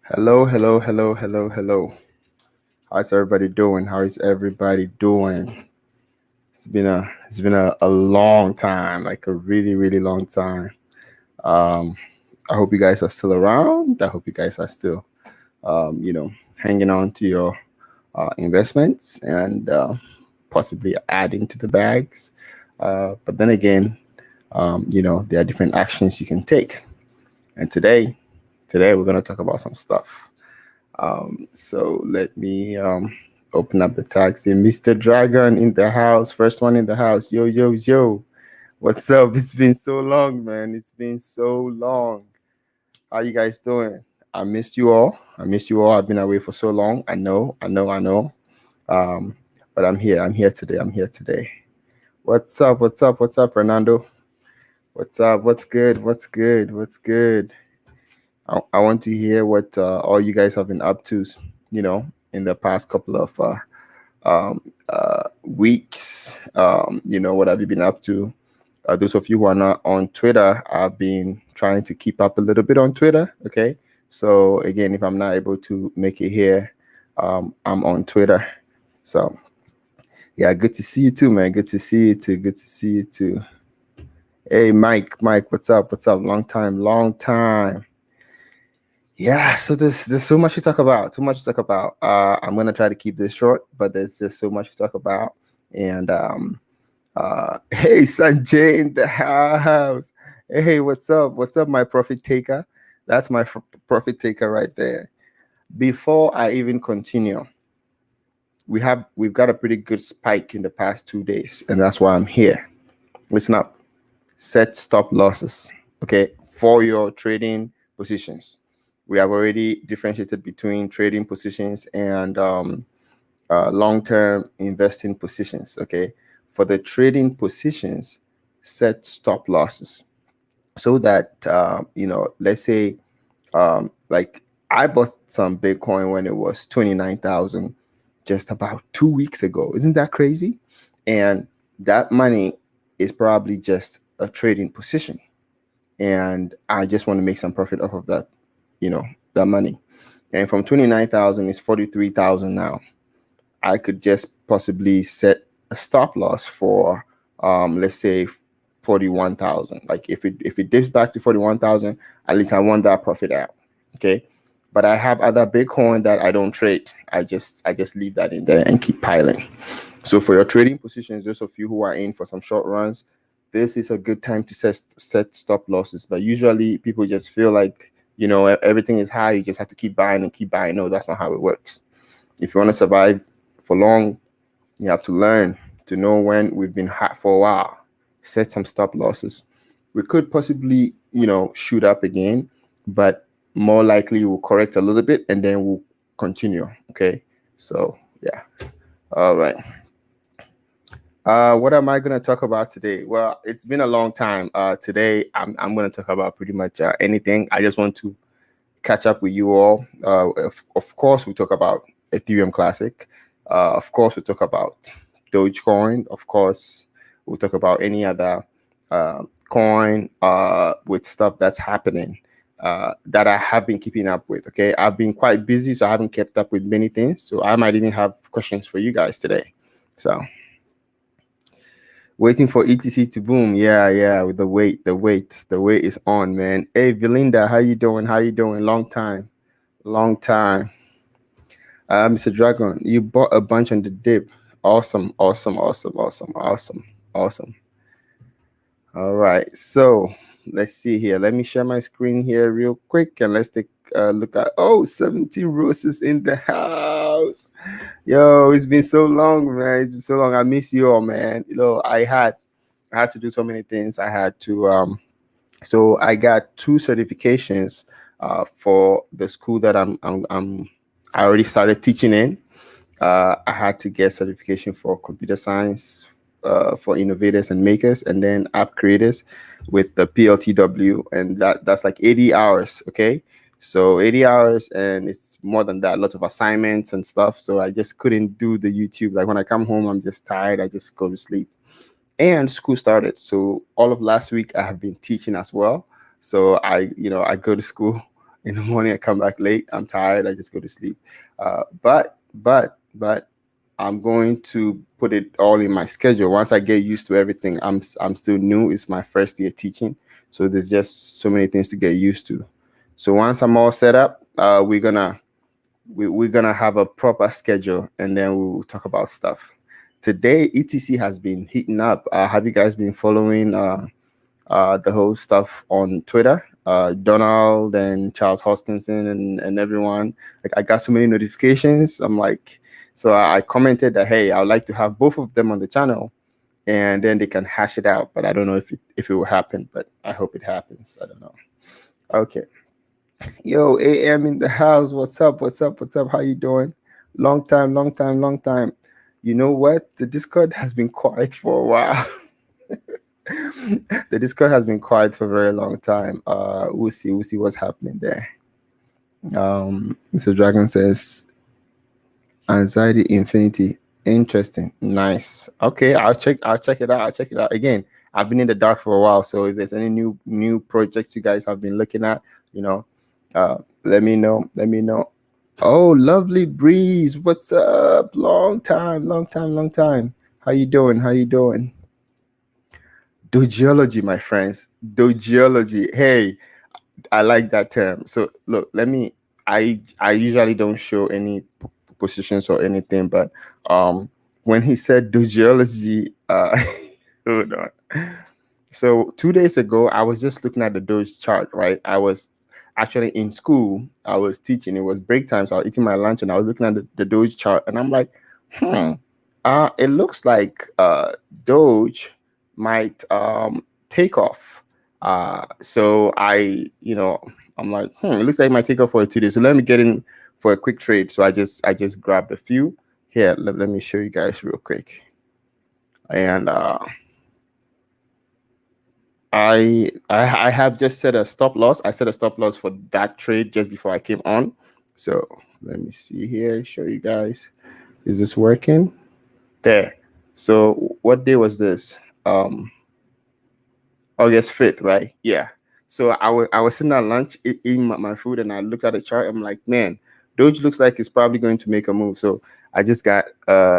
Hello, hello, hello, hello, hello. How's everybody doing? How is everybody doing? It's been a long time, like a really, really long time. Um, I hope you guys are still around. I hope you guys are still, hanging on to your investments and possibly adding to the bags. But then again, there are different actions you can take. And today we're going to talk about some stuff. So let me open up the taxi. Mr. Dragon in the house. First one in the house. Yo, yo, yo. What's up? It's been so long, man. It's been so long. How you guys doing? I missed you all. I missed you all. I've been away for so long. I know. Um, but I'm here. I'm here today. I'm here today. What's up? What's up? What's up, Fernando? What's up? What's good? What's good? What's good? I want to hear what all you guys have been up to, in the past couple of weeks. What have you been up to? Those of you who are not on Twitter, I've been trying to keep up a little bit on Twitter. Okay. So, again, if I'm not able to make it here, I'm on Twitter. So, yeah, good to see you too, man. Good to see you too. Good to see you too. Hey, Mike, what's up? What's up? Long time, long time. Yeah, so there's so much to talk about. Too much to talk about. I'm gonna try to keep this short, but there's just so much to talk about. And hey, Sanjay in the house. Hey, what's up? What's up, my profit taker? That's my profit taker right there. Before I even continue, we've got a pretty good spike in the past 2 days, and that's why I'm here. Listen up. Set stop losses. Okay, for your trading positions. We have already differentiated between trading positions and long-term investing positions. Okay, for the trading positions, set stop losses so that let's say, like I bought some Bitcoin when it was 29,000 just about 2 weeks ago. Isn't that crazy? And that money is probably just a trading position, and I just want to make some profit off of that, that money. And from 29,000 is 43,000 now. I could just possibly set a stop loss for let's say 41,000. Like if it dips back to 41,000, at least I want that profit out. Okay. But I have other Bitcoin that I don't trade. I just leave that in there and keep piling. So for your trading positions, those of you who are in for some short runs, this is a good time to set stop losses. But usually people just feel like, everything is high. You just have to keep buying and keep buying. No, that's not how it works. If you want to survive for long, you have to learn to know when we've been hot for a while. Set some stop losses. We could possibly, shoot up again, but more likely we'll correct a little bit and then we'll continue. Okay. So yeah. All right. What am I going to talk about today? Well, it's been a long time. Today, I'm going to talk about pretty much anything. I just want to catch up with you all. Of course, we talk about Ethereum Classic. Of course, we talk about Dogecoin. Of course, we'll talk about any other coin with stuff that's happening that I have been keeping up with. Okay, I've been quite busy, so I haven't kept up with many things. So I might even have questions for you guys today. So. Waiting for ETC to boom. Yeah. With the wait is on, man. Hey, Valinda, how you doing? How you doing? Long time. Mr. Dragon, you bought a bunch on the dip. Awesome. All right. So let's see here. Let me share my screen here real quick and let's take a look at 17 roses in the house. Yo, it's been so long, man. It's been so long. I miss you all, man. I had to do so many things. I had to so I got 2 certifications for the school that I already started teaching in. I had to get certification for computer science for innovators and makers, and then app creators with the PLTW, and that's like 80 hours. Okay, so 80 hours, and it's more than that. Lots of assignments and stuff. So I just couldn't do the YouTube. Like when I come home, I'm just tired. I just go to sleep. And school started, so all of last week I have been teaching as well. So I go to school In the morning, I come back late. I'm tired. I just go to sleep. But I'm going to put it all in my schedule. Once I get used to everything, I'm still new. It's my first year teaching, so there's just so many things to get used to. So once I'm all set up, we're gonna have a proper schedule, and then we'll talk about stuff. Today, ETC has been heating up. Have you guys been following the whole stuff on Twitter? Donald and Charles Hoskinson and everyone. Like, I got so many notifications. I'm like, so I commented that, hey, I would like to have both of them on the channel, and then they can hash it out. But I don't know if it will happen. But I hope it happens. I don't know. Okay. Yo, AM in the house. What's up? What's up? What's up? How you doing? Long time, long time, long time. You know what? The Discord has been quiet for a while. The Discord has been quiet for a very long time. We'll see what's happening there. Mr. Dragon says anxiety infinity. Interesting. Nice. Okay, I'll check it out. I'll check it out. Again, I've been in the dark for a while, so if there's any new projects you guys have been looking at, let me know. Oh, lovely breeze. What's up? Long time. How you doing? Dogeology, my friends. Dogeology. Hey, I like that term. So look, I usually don't show any positions or anything, but when he said dogeology, hold on. So 2 days ago, I was just looking at the Doge chart, right? I was actually in school. I was teaching. It was break time, so I was eating my lunch, and I was looking at the Doge chart, and I'm like, it looks like Doge might take off. So I'm like, it looks like it might take off for 2 days. So let me get in for a quick trade. So I just grabbed a few here. Let me show you guys real quick. And I have just set a stop loss. I set a stop loss for that trade just before I came on. So let me see here, show you guys. Is this working? There. So what day was this? August 5th, right? Yeah. So I was sitting at lunch eating my food, and I looked at the chart. I'm like, man, Doge looks like it's probably going to make a move. So I just got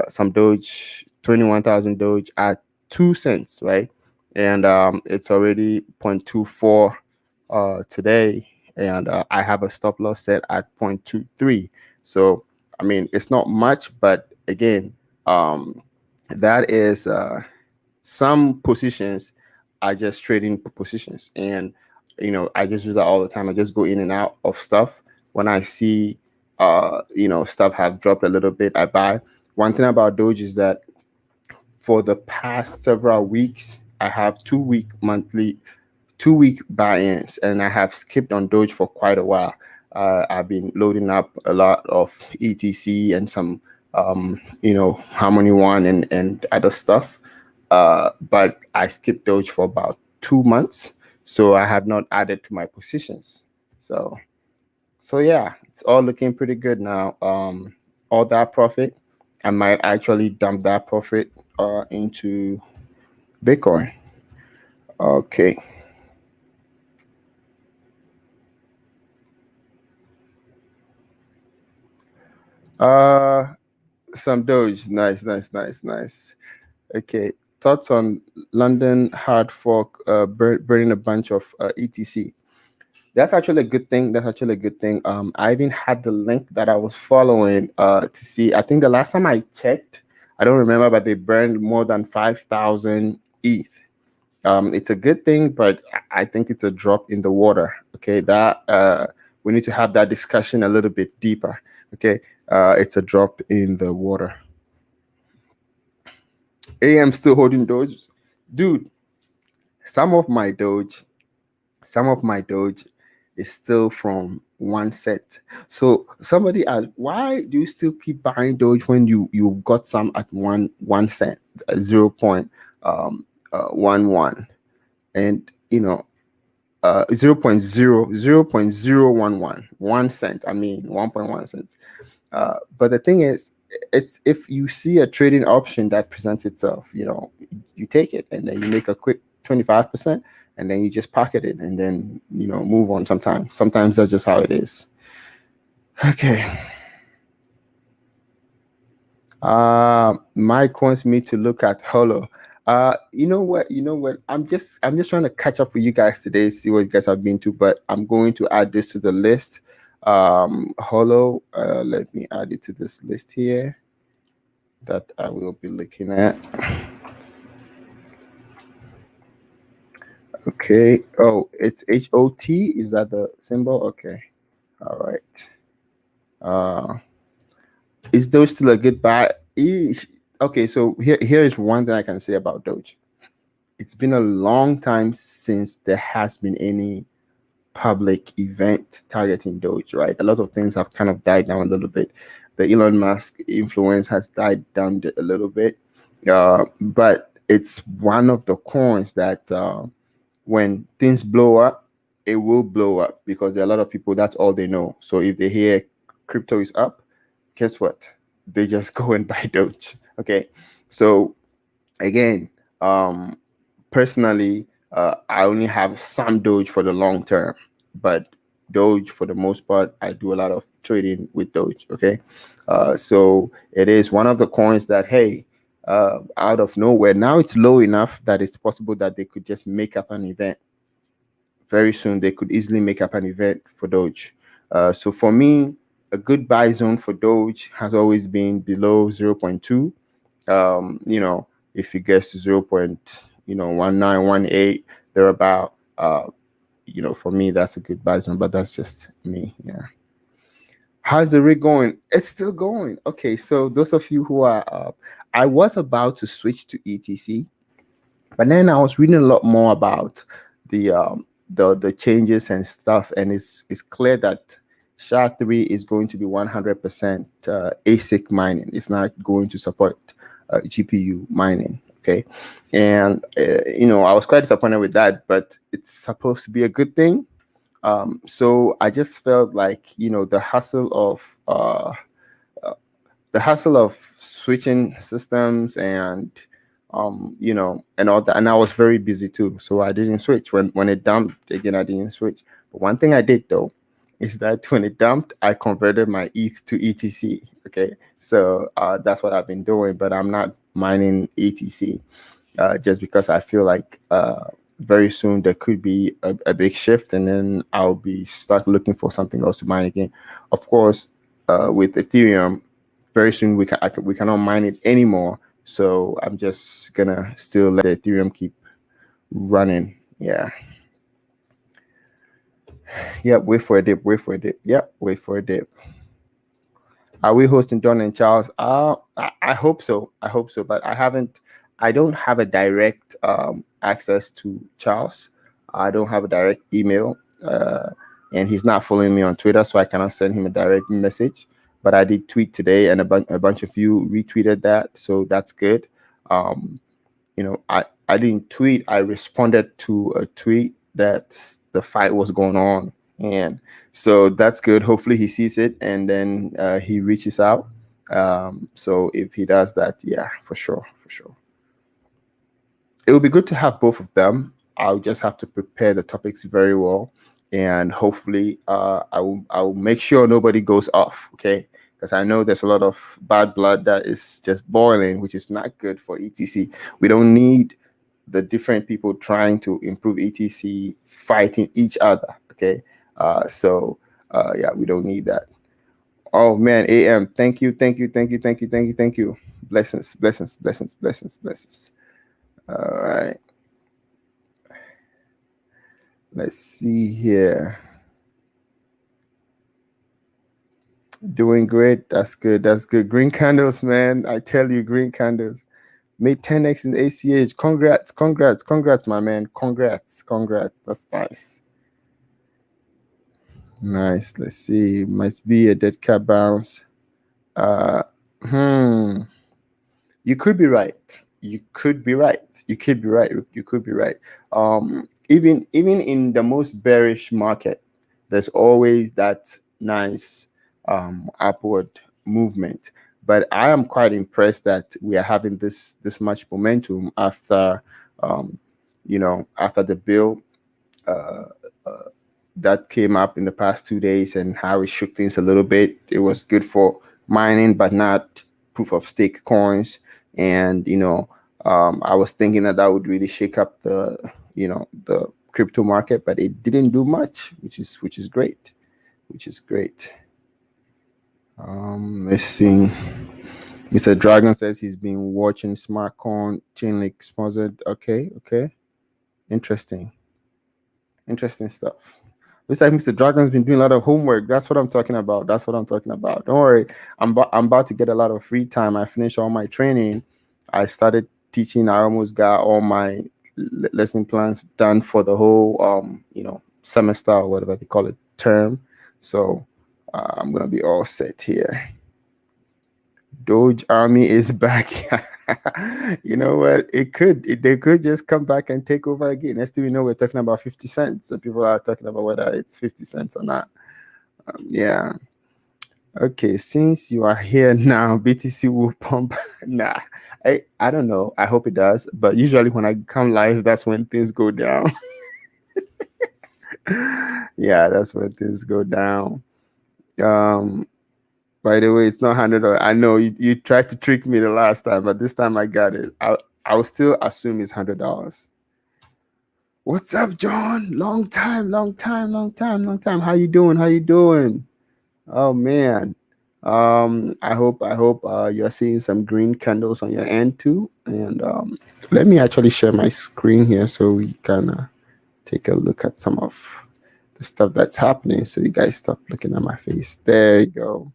some Doge, 21,000 Doge at 2 cents, right? And it's already 0.24 today, and I have a stop loss set at 0.23. So I mean, it's not much, but again, that is some positions are just trading positions, and I just do that all the time. I just go in and out of stuff. When I see stuff have dropped a little bit, I buy. One thing about Doge is that for the past several weeks, I have 2-week buy-ins, and I have skipped on Doge for quite a while. I've been loading up a lot of ETC and some Harmony One and other stuff. But I skipped Doge for about 2 months, so I have not added to my positions. So yeah, it's all looking pretty good now. All that profit, I might actually dump that profit into Bitcoin. Okay. Some Doge. Nice. Okay. Thoughts on London hard fork burning a bunch of ETC. That's actually a good thing. I even had the link that I was following to see. I think the last time I checked, I don't remember, but they burned more than 5,000 ETH. It's a good thing, but I think it's a drop in the water. Okay, that we need to have that discussion a little bit deeper. Okay, it's a drop in the water. AM still holding Doge, dude. Some of my Doge is still from 1 cent. So somebody asked, why do you still keep buying Doge when you got some at 1 cent, 0.11, and 0.00011 1 cent. I mean 1.1 cents. But the thing is, it's if you see a trading option that presents itself, you take it, and then you make a quick 25%, and then you just pocket it and then, you know, move on. Sometimes that's just how it is. Okay. Mike wants me to look at Holo. You know what? I'm just trying to catch up with you guys today, see what you guys have been to. But I'm going to add this to the list. Holo. Let me add it to this list here that I will be looking at. Okay. Oh, it's HOT. Is that the symbol? Okay. All right. Is Doge still a good buy? Okay, so here is one thing I can say about Doge. It's been a long time since there has been any public event targeting Doge, right? A lot of things have kind of died down a little bit. The Elon Musk influence has died down a little bit, but it's one of the coins that when things blow up, it will blow up because there are a lot of people, that's all they know. So if they hear crypto is up, guess what? They just go and buy Doge. Okay. So again, personally, I only have some Doge for the long term, but Doge for the most part, I do a lot of trading with Doge. Okay. So it is one of the coins that, hey, out of nowhere, now it's low enough that it's possible that they could just make up an event. Very soon, they could easily make up an event for Doge. So for me, a good buy zone for Doge has always been below 0.2. You know, if it gets to 0.1918, they're about, you know, for me, that's a good buy zone, but that's just me. Yeah. How's the rig going? It's still going. Okay. So those of you who are, I was about to switch to ETC, but then I was reading a lot more about the changes and stuff, and it's clear that SHA-3 is going to be 100% ASIC mining. It's not going to support GPU mining. Okay, and you know, I was quite disappointed with that, but it's supposed to be a good thing. So I just felt like, you know, the hassle of switching systems and you know, and all that, and I was very busy too, so I didn't switch. When it dumped again, I didn't switch. But one thing I did though is that when it dumped, I converted my ETH to ETC. Okay, so that's what I've been doing, but I'm not mining ETC just because I feel like very soon there could be a big shift, and then I'll be start looking for something else to mine again. Of course, with Ethereum, very soon we cannot mine it anymore. So I'm just gonna still let the Ethereum keep running. Yeah. Yep. Wait for a dip. Yep. Wait for a dip. Are we hosting Don and Charles? I hope so. But I don't have a direct access to Charles. I don't have a direct email, and he's not following me on Twitter, so I cannot send him a direct message. But I did tweet today, and a bunch of you retweeted that, so that's good. You know, I didn't tweet. I responded to a tweet that the fight was going on, and so that's good. Hopefully he sees it, and then he reaches out. So if he does that, yeah, for sure. It would be good to have both of them. I'll just have to prepare the topics very well, and hopefully I will make sure nobody goes off. Okay, because I know there's a lot of bad blood that is just boiling, which is not good for ETC. We don't need the different people trying to improve ETC fighting each other. Okay, so yeah, we don't need that. Oh man, AM, thank you. Blessings. All right. Let's see here. Doing great. That's good. Green candles, man. I tell you, green candles. Made 10x in ACH. Congrats, my man. Congrats. That's nice. Nice. Let's see. Must be a dead cat bounce. You could be right. Even in the most bearish market, there's always that nice upward movement. But I am quite impressed that we are having this much momentum after after the bill that came up in the past 2 days and how it shook things a little bit. It was good for mining, but not proof of stake coins. And I was thinking that would really shake up the crypto market, but it didn't do much, which is great, Let's see. Mr. Dragon says he's been watching Smart Coin Chainlink sponsored. Okay. Interesting stuff. Looks like Mr. Dragon's been doing a lot of homework. That's what I'm talking about. Don't worry. I'm about to get a lot of free time. I finished all my training. I started teaching. I almost got all my lesson plans done for the whole semester or whatever they call it, term. So I'm gonna be all set here. Doge army is back. You know what? They could just come back and take over again. Next thing we know, we're talking about 50 cents. And people are talking about whether it's 50 cents or not. Yeah. Okay, since you are here now, BTC will pump. Nah, I don't know. I hope it does. But usually when I come live, that's when things go down. Yeah, that's when things go down. By the way, it's not $100. I know you tried to trick me the last time, but this time I got it. I will still assume it's $100. What's up, John? Long time. How you doing? Oh man. I hope you're seeing some green candles on your end too. And let me actually share my screen here so we can take a look at some of the stuff that's happening. So you guys stop looking at my face. There you go.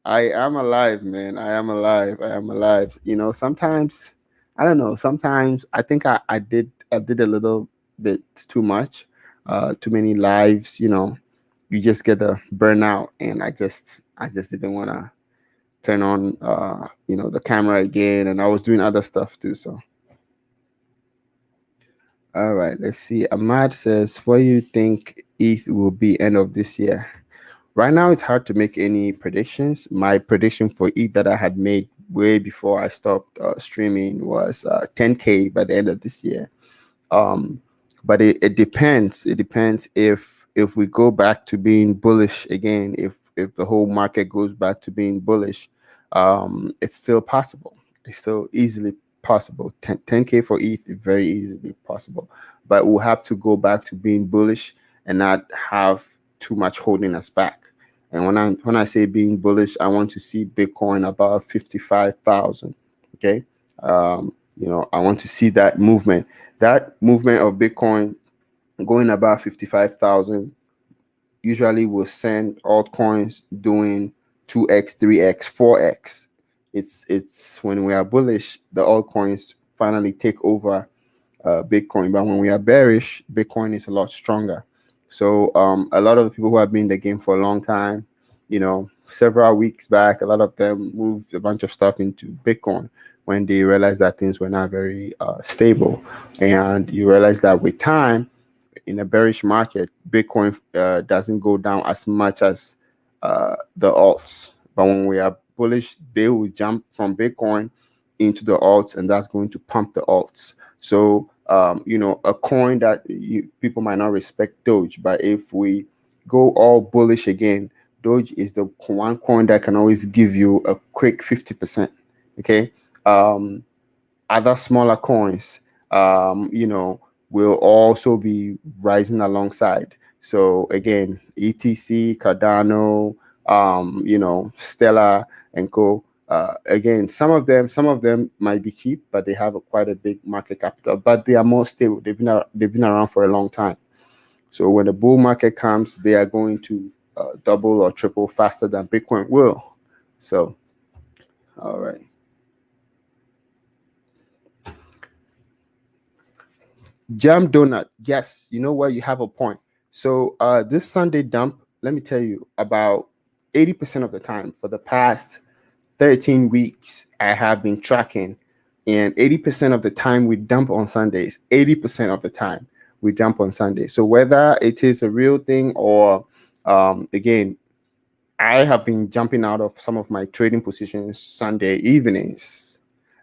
I am alive, man. I am alive. Sometimes I don't know. Sometimes I think I did a little bit too much, too many lives. You just get a burnout, and I just didn't want to turn on the camera again, and I was doing other stuff too. So, all right, let's see. Ahmad says, "What do you think ETH will be end of this year?" Right now, it's hard to make any predictions. My prediction for ETH that I had made way before I stopped streaming was 10K by the end of this year. But it depends. It depends if we go back to being bullish again. If the whole market goes back to being bullish, it's still possible. It's still easily possible. 10K for ETH is very easily possible. But we'll have to go back to being bullish and not have too much holding us back. And when I say being bullish, I want to see Bitcoin above 55,000. Okay, I want to see that movement. That movement of Bitcoin going above 55,000 usually will send altcoins doing 2x, 3x, 4x. It's when we are bullish, the altcoins finally take over Bitcoin. But when we are bearish, Bitcoin is a lot stronger. So a lot of the people who have been in the game for a long time, several weeks back, a lot of them moved a bunch of stuff into Bitcoin when they realized that things were not very stable. And you realize that with time, in a bearish market, Bitcoin doesn't go down as much as the alts. But when we are bullish, they will jump from Bitcoin into the alts, and that's going to pump the alts. So a coin that people might not respect, Doge, but if we go all bullish again, Doge is the one coin that can always give you a quick 50%. Okay. Other smaller coins, will also be rising alongside. So again, ETC, Cardano, Stellar and Co. Again, some of them might be cheap, but they have quite a big market capital. But they are more stable. They've been around for a long time. So when the bull market comes, they are going to double or triple faster than Bitcoin will. So, all right. Jam Donut. Yes, you know what? You have a point. So this Sunday dump, let me tell you, about 80% of the time for the past 13 weeks, I have been tracking, and 80% of the time we dump on Sundays. 80% of the time we dump on Sundays. So whether it is a real thing or, again, I have been jumping out of some of my trading positions Sunday evenings,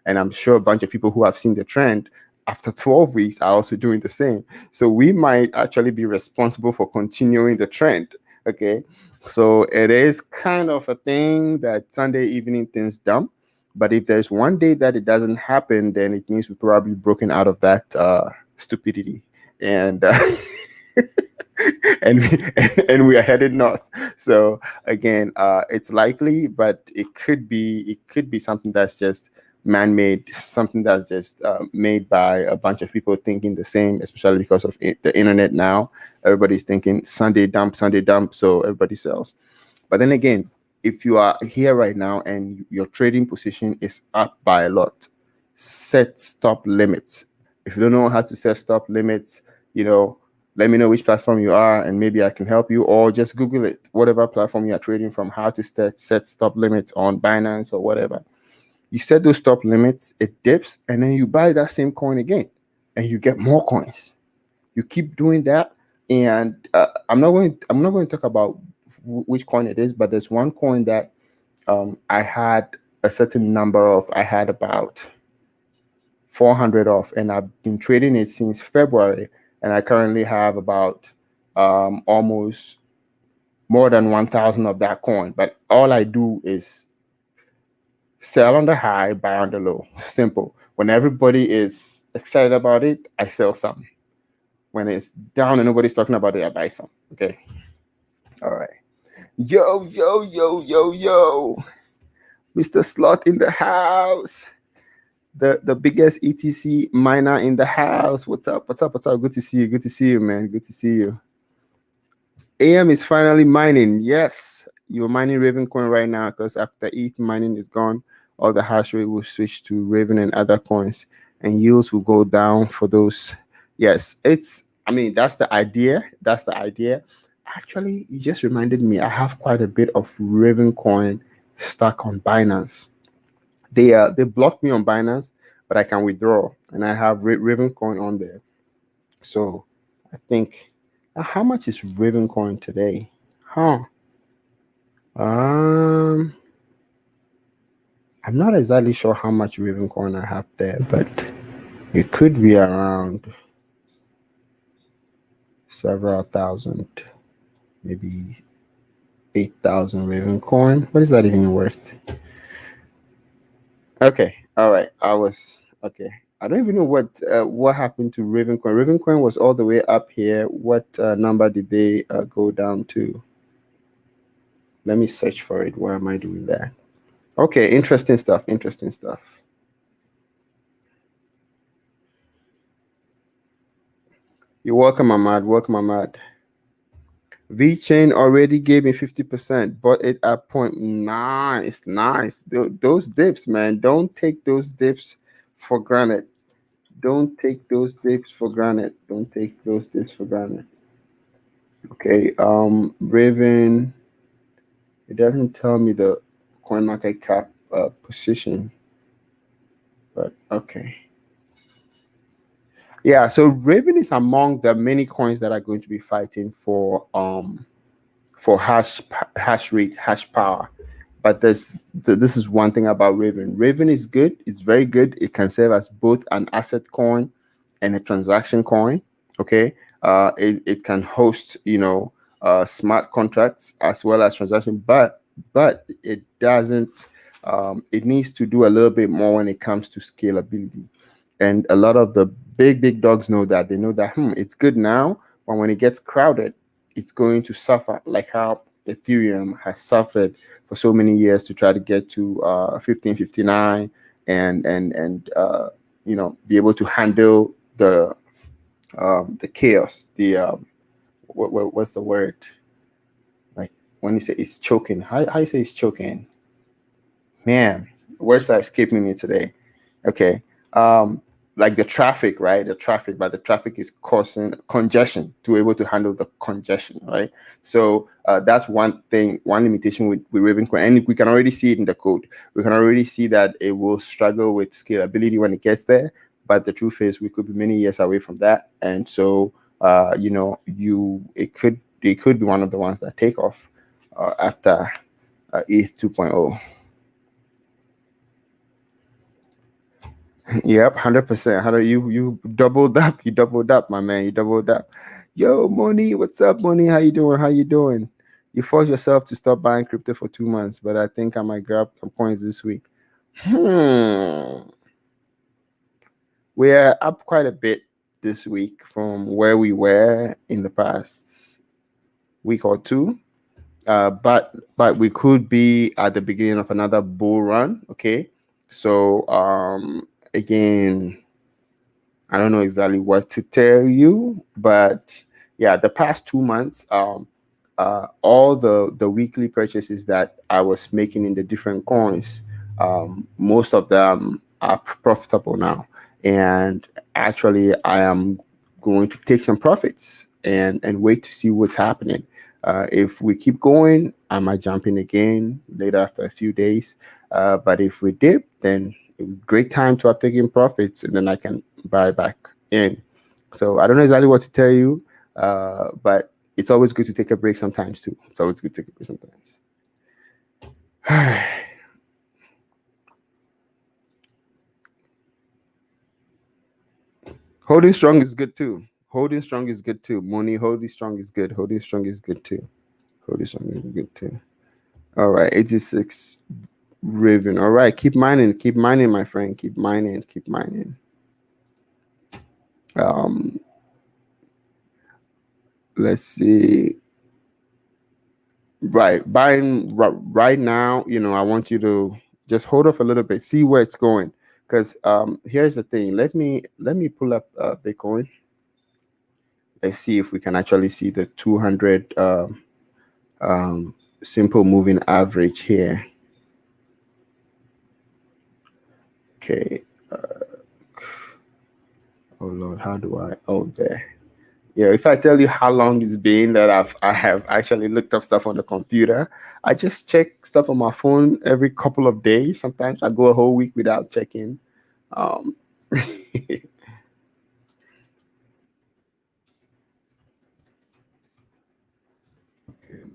and I'm sure a bunch of people who have seen the trend after 12 weeks are also doing the same. So we might actually be responsible for continuing the trend. Okay. So it is kind of a thing that Sunday evening things dump. But if there's one day that it doesn't happen, then it means we're probably broken out of that stupidity. And and and we are headed north. So again, it's likely, but it could be something that's just man-made, something that's just made by a bunch of people thinking the same, especially because of the internet now. Everybody's thinking Sunday dump, so everybody sells. But then again, if you are here right now and your trading position is up by a lot, set stop limits. If you don't know how to set stop limits, let me know which platform you are and maybe I can help you, or just Google it, whatever platform you are trading from, how to set stop limits on Binance or whatever. You set those stop limits, it dips, and then you buy that same coin again and you get more coins. You keep doing that. And I'm not going to talk about which coin it is, but there's one coin that I had a certain number of. I had about 400 off, and I've been trading it since February, and I currently have about almost more than 1,000 of that coin. But all I do is sell on the high, buy on the low. Simple. When everybody is excited about it, I sell some. When it's down and nobody's talking about it, I buy some. Okay. All right. Yo, yo, yo, yo, yo. Mr. Slot in the house. The biggest ETC miner in the house. What's up? What's up? What's up? Good to see you. Good to see you, man. Good to see you. AM is finally mining. Yes, you're mining Ravencoin right now because after ETH mining is gone, all the hash rate will switch to Raven and other coins, and yields will go down for those. Yes, that's the idea. That's the idea. Actually, you just reminded me, I have quite a bit of Ravencoin stuck on Binance. They blocked me on Binance, but I can withdraw, and I have Ravencoin on there. So I think, how much is Ravencoin today? I'm not exactly sure how much Ravencoin I have there, but it could be around several thousand, maybe 8,000 Ravencoin. What is that even worth? Okay, all right. Okay. I don't even know what happened to Ravencoin. Ravencoin was all the way up here. What number did they go down to? Let me search for it. Why am I doing that? Okay, interesting stuff. Interesting stuff. You're welcome, Ahmad. Welcome, Ahmad. VeChain already gave me 50%, bought it at point. Nice, nice. Those dips, man. Don't take those dips for granted. Don't take those dips for granted. Don't take those dips for granted. Okay, Raven. It doesn't tell me the coin market cap position, but okay. Yeah, so Raven is among the many coins that are going to be fighting for hash rate, hash power. But this is one thing about Raven. Raven is good. It's very good. It can serve as both an asset coin and a transaction coin. Okay. It can host, smart contracts as well as transaction, but it doesn't. It needs to do a little bit more when it comes to scalability. And a lot of the big dogs know that. They know that it's good now, but when it gets crowded, it's going to suffer, like how Ethereum has suffered for so many years to try to get to 1559 and be able to handle the chaos. What's the word? Like when you say it's choking, how you say it's choking? Man, words are escaping me today. Okay. Like the traffic, right? The traffic, but the traffic is causing congestion to be able to handle the congestion, right? So that's one thing, one limitation with Ravencoin, and we can already see it in the code. We can already see that it will struggle with scalability when it gets there. But the truth is, we could be many years away from that, and so it could be one of the ones that take off after ETH 2.0. Yep, 100%. How do you doubled up? You doubled up, my man. You doubled up. Yo, Moni, what's up, Moni? How you doing? How you doing? You forced yourself to stop buying crypto for 2 months, but I think I might grab some coins this week. We're up quite a bit this week from where we were in the past week or two. But we could be at the beginning of another bull run. Okay, so again, I don't know exactly what to tell you, but yeah, the past 2 months, all the weekly purchases that I was making in the different coins, most of them are profitable now, and actually, I am going to take some profits and wait to see what's happening. If we keep going, I might jump in again later after a few days. But if we dip, then great time to have taken profits, and then I can buy back in. So I don't know exactly what to tell you, but it's always good to take a break sometimes too. It's always good to take a break sometimes. Holding strong is good too. Holding strong is good too. Money holding strong is good. Holding strong is good too. Holding strong is good too. All right, 86 Raven. All right, keep mining, my friend. Keep mining, keep mining. Let's see. Right, buying right now. I want you to just hold off a little bit, see where it's going. Because here's the thing. Let me pull up Bitcoin. Let's see if we can actually see the 200 simple moving average here. Okay. Oh Lord, how do I? Oh, there. Yeah, if I tell you how long it's been that I have actually looked up stuff on the computer, I just check stuff on my phone every couple of days. Sometimes I go a whole week without checking. Okay,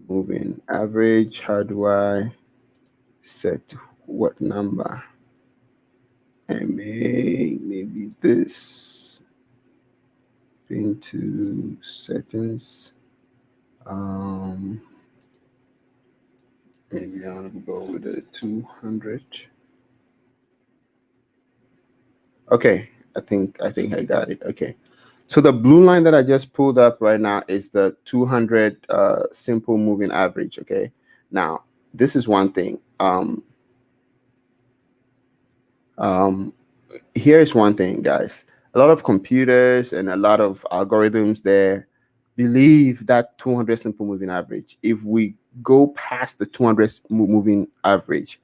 moving average. How do I set what number? And maybe this into settings. Maybe I'll go with a 200. Okay, I think I got it. Okay. So the blue line that I just pulled up right now is the 200 simple moving average. Okay. Now, this is one thing. Here's one thing, guys. A lot of computers and a lot of algorithms there believe that 200 simple moving average. If we go past the 200 moving average,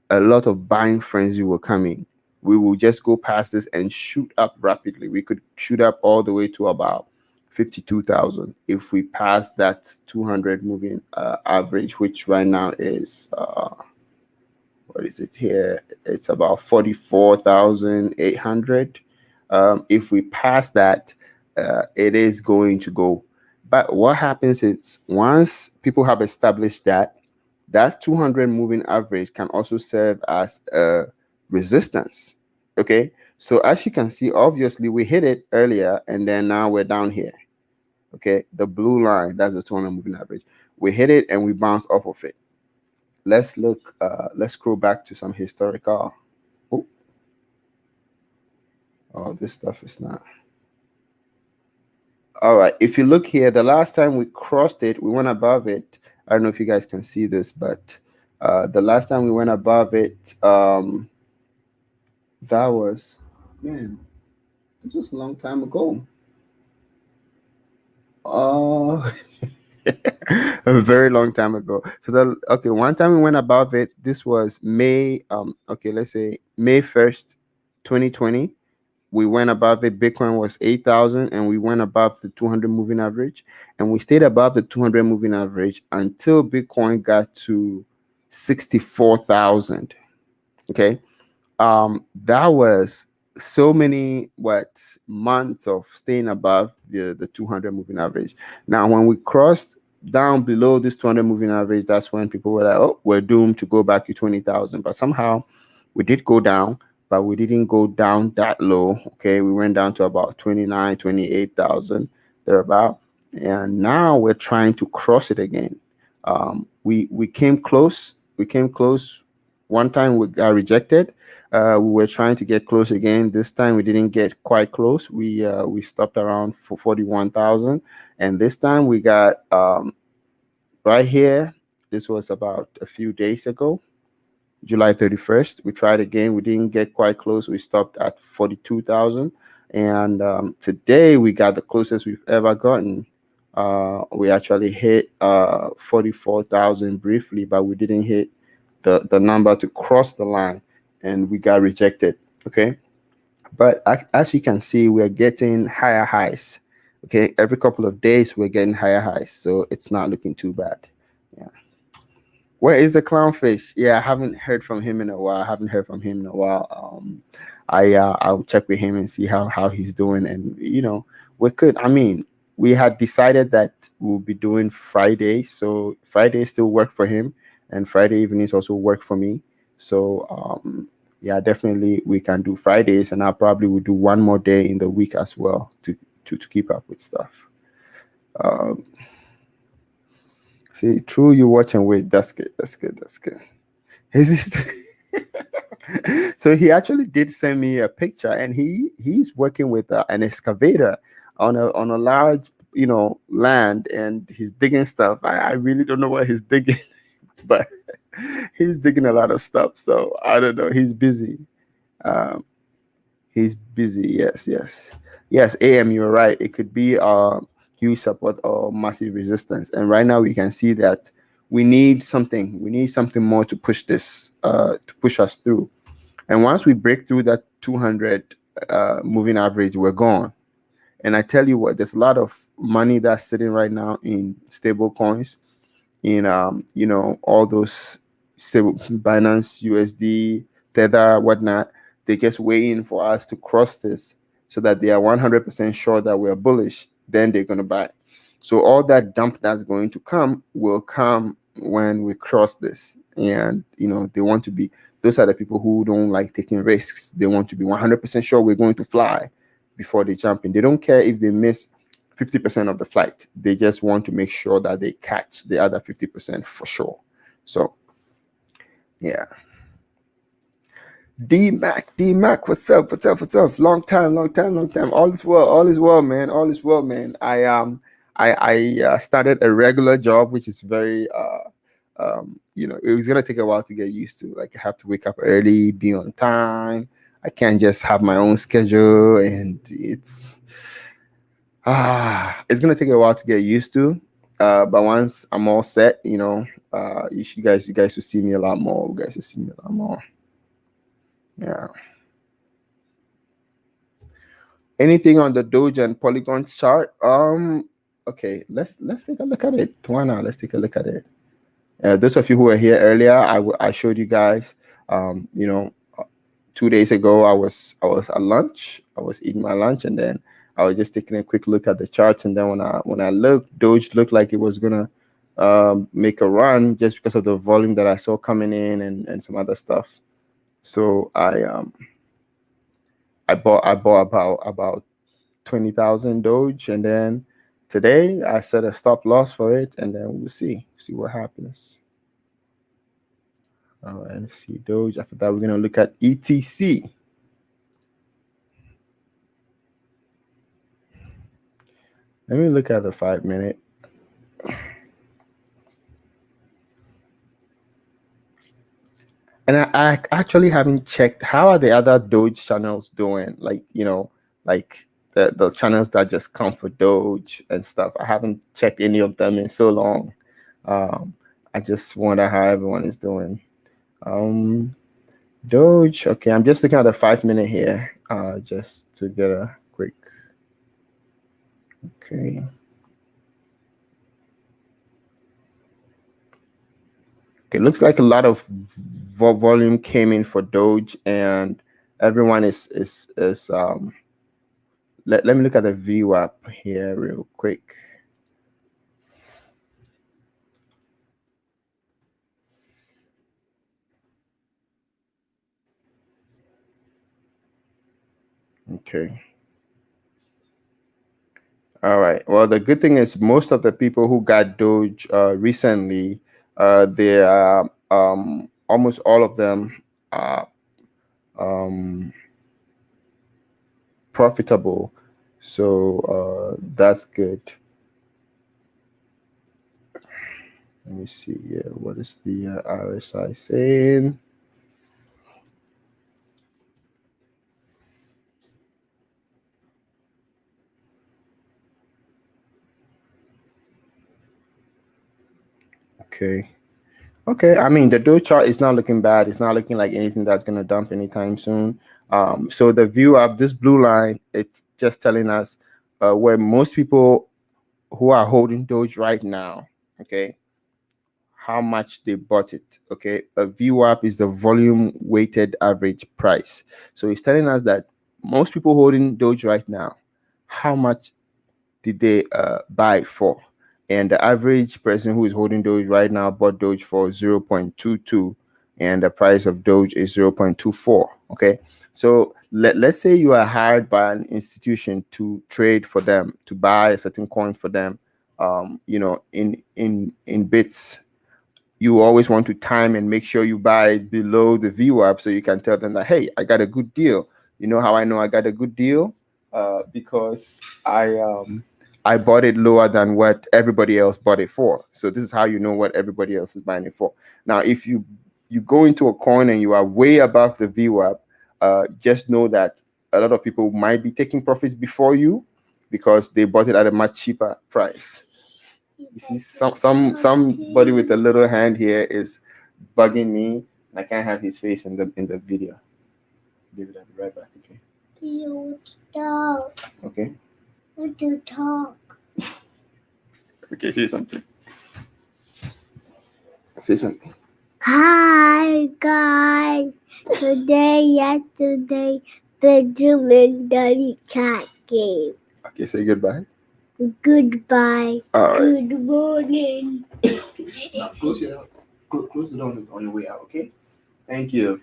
a lot of buying frenzy will come in. We will just go past this and shoot up rapidly. We could shoot up all the way to about 52,000 if we pass that 200 moving average, which right now is what is it here? It's about 44,800. If we pass that, it is going to go. But what happens is once people have established that 200 moving average can also serve as a resistance. Okay, so as you can see, obviously we hit it earlier and then now we're down here. Okay, the blue line, that's the 200 moving average. We hit it and we bounce off of it. Let's look, let's scroll back to some historical. Oh, this stuff is not. All right, if you look here, the last time we crossed it, we went above it. I don't know if you guys can see this, but the last time we went above it, that was, man, this was a long time ago. Oh, a very long time ago. So okay, one time we went above it. This was May. Okay, let's say May 1st, 2020. We went above it. Bitcoin was 8,000, and we went above the 200 moving average, and we stayed above the 200 moving average until Bitcoin got to 64,000. Okay, that was so many months of staying above the 200 moving average. Now, when we crossed down below this 200 moving average, that's when people were like, oh, we're doomed to go back to 20,000. But somehow we did go down. but we didn't go down that low. Okay, we went down to about 29, 28,000 thereabout, and now we're trying to cross it again. We came close. We came close. One time we got rejected. We were trying to get close again. This time we didn't get quite close. We stopped around for 41,000, and this time we got right here. This was about a few days ago, July 31st. We tried again. We didn't get quite close. We stopped at 42,000. And today we got the closest we've ever gotten. We actually hit 44,000 briefly, but we didn't hit the number to cross the line, and we got rejected. Okay. But as you can see, we're getting higher highs. Okay. Every couple of days, we're getting higher highs. So it's not looking too bad. Yeah. Where is the clownfish? Yeah, I haven't heard from him in a while. I'll check with him and see how he's doing. And we could. I mean, we had decided that we'll be doing Friday, so Friday still work for him, and Friday evenings also work for me. So yeah, definitely we can do Fridays, and I probably will do one more day in the week as well to keep up with stuff. See, true, you watch and wait. That's good. That's good. That's good. Is this? So he actually did send me a picture, and he's working with an excavator on a large land, and he's digging stuff. I really don't know what he's digging, but he's digging a lot of stuff. So I don't know. He's busy. Um, he's busy. Yes. AM, you're right. It could be huge support or massive resistance. And right now we can see that we need something. We need something more to push this, to push us through. And once we break through that 200 moving average, we're gone. And I tell you what, there's a lot of money that's sitting right now in stable coins, in all those stable Binance, USD, Tether, whatnot. They just waiting for us to cross this so that they are 100% sure that we're bullish. Then they're going to buy. So all that dump that's going to come will come when we cross this. And they want to be, those are the people who don't like taking risks. They want to be 100% sure we're going to fly before they jump in. They don't care if they miss 50% of the flight. They just want to make sure that they catch the other 50% for sure. So yeah. D-Mac, what's up? Long time. All is well, man. I started a regular job, which is very it was gonna take a while to get used to. Like, I have to wake up early, be on time. I can't just have my own schedule, and it's gonna take a while to get used to. But once I'm all set, you guys will see me a lot more. Yeah. Anything on the Doge and Polygon chart? Okay, let's take a look at it. Why not? Let's take a look at it. Those of you who were here earlier, I showed you guys. 2 days ago, I was at lunch. I was eating my lunch, and then I was just taking a quick look at the charts. And then when I looked, Doge looked like it was gonna make a run just because of the volume that I saw coming in and some other stuff. So I bought about 20,000 Doge, and then today I set a stop loss for it, and then we'll see what happens. All right, let's see Doge. After that, we're gonna look at ETC. Let me look at the 5-minute. And I actually haven't checked how are the other Doge channels doing. Like, like the channels that just come for Doge and stuff. I haven't checked any of them in so long. I just wonder how everyone is doing. Doge. Okay, I'm just looking at the 5-minute here, just to get a quick. Okay. Okay, looks like a lot of volume came in for Doge, and everyone is let me look at the VWAP here real quick. Okay. All right. Well, the good thing is most of the people who got Doge recently, they are almost all of them are profitable. So that's good. Let me see here. What is the RSI saying? Okay. Okay. I mean, the Doge chart is not looking bad. It's not looking like anything that's going to dump anytime soon. So the view of this blue line, it's just telling us where most people who are holding Doge right now, okay, how much they bought it. Okay, a VWAP is the volume weighted average price. So it's telling us that most people holding Doge right now, how much did they buy for? And the average person who is holding Doge right now bought Doge for 0.22, and the price of Doge is 0.24. Okay, so let's say you are hired by an institution to trade for them, to buy a certain coin for them, in bits. You always want to time and make sure you buy it below the VWAP so you can tell them that, hey, I got a good deal. You know how I know I got a good deal? Because I bought it lower than what everybody else bought it for. So this is how you know what everybody else is buying it for. Now, if you go into a coin and you are way above the VWAP, just know that a lot of people might be taking profits before you because they bought it at a much cheaper price. You see, somebody with a little hand here is bugging me. I can't have his face in the video. David, I'll be right back. Okay. You talk. Okay. What do you talk? Okay, say something. Say something. Hi guys. Yesterday, Benjamin Daddy Cat game. Okay, say goodbye. Goodbye. All right. Good morning. Now close the door on your way out, okay? Thank you.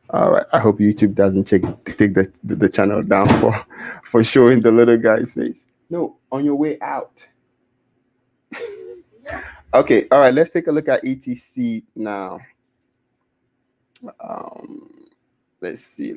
All right. I hope YouTube doesn't take the channel down for showing the little guy's face. No, on your way out. Okay. All right. Let's take a look at ETC now. Let's see.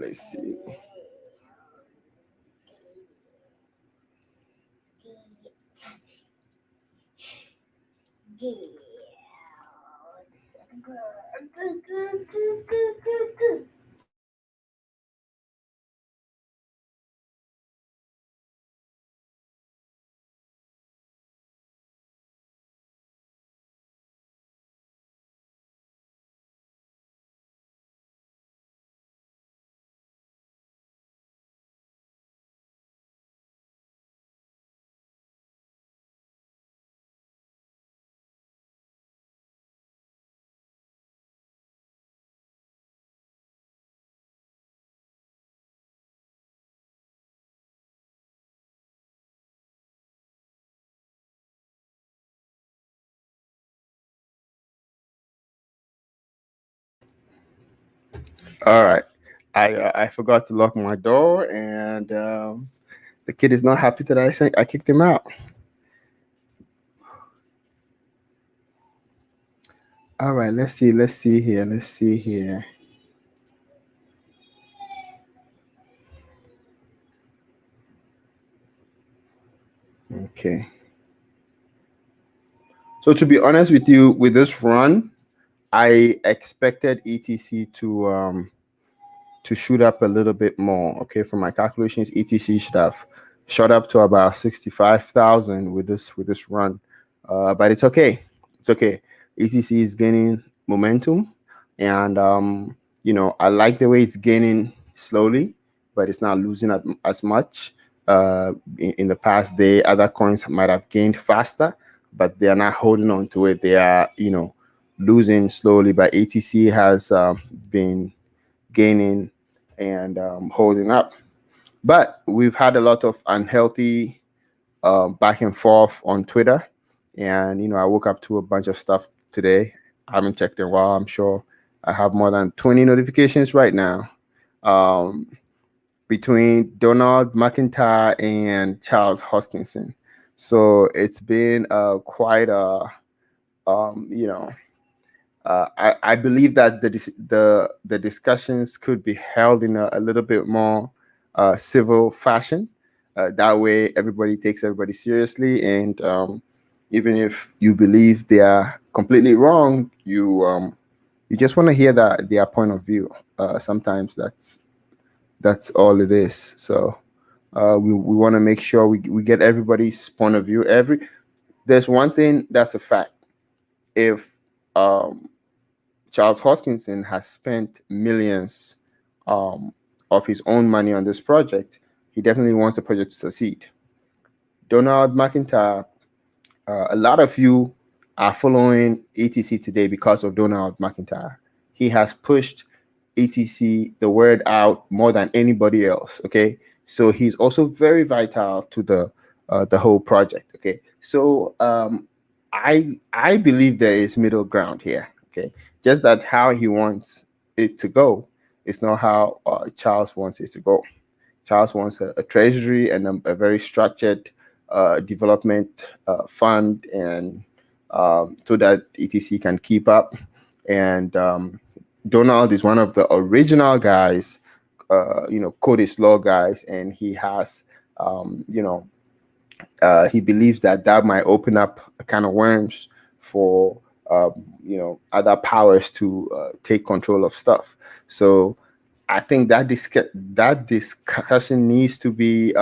All right. I forgot to lock my door, and the kid is not happy that I kicked him out. All right. Let's see here. Okay. So to be honest with you, with this run, I expected ETC to shoot up a little bit more. Okay, from my calculations, ETC should have shot up to about 65,000 with this run, but it's okay. It's okay. ETC is gaining momentum, and I like the way it's gaining slowly, but it's not losing as much. In the past day, other coins might have gained faster, but they are not holding on to it. They are losing slowly, but ETC has been gaining and holding up. But we've had a lot of unhealthy back and forth on Twitter, and I woke up to a bunch of stuff today. I haven't checked in a while. I'm sure I have more than 20 notifications right now. between Donald McIntyre and Charles Hoskinson. So it's been quite a you know I believe that the discussions could be held in a little bit more civil fashion. That way, everybody takes everybody seriously, and even if you believe they are completely wrong, you just want to hear that their point of view. Sometimes that's all it is. So we want to make sure we get everybody's point of view. There's one thing that's a fact. If Charles Hoskinson has spent millions um, of his own money on this project, he definitely wants the project to succeed. Donald McIntyre, a lot of you are following ETC today because of Donald McIntyre. He has pushed ETC, the word out more than anybody else. Okay, so he's also very vital to the whole project. Okay, so I believe there is middle ground here. Okay, just that how he wants it to go is not how Charles wants it to go. Charles wants a treasury and a very structured development fund, and so that ETC can keep up. And Donald is one of the original guys, codist law guys, and he has, he believes that might open up a can of worms for other powers to take control of stuff. So I think that discussion needs to be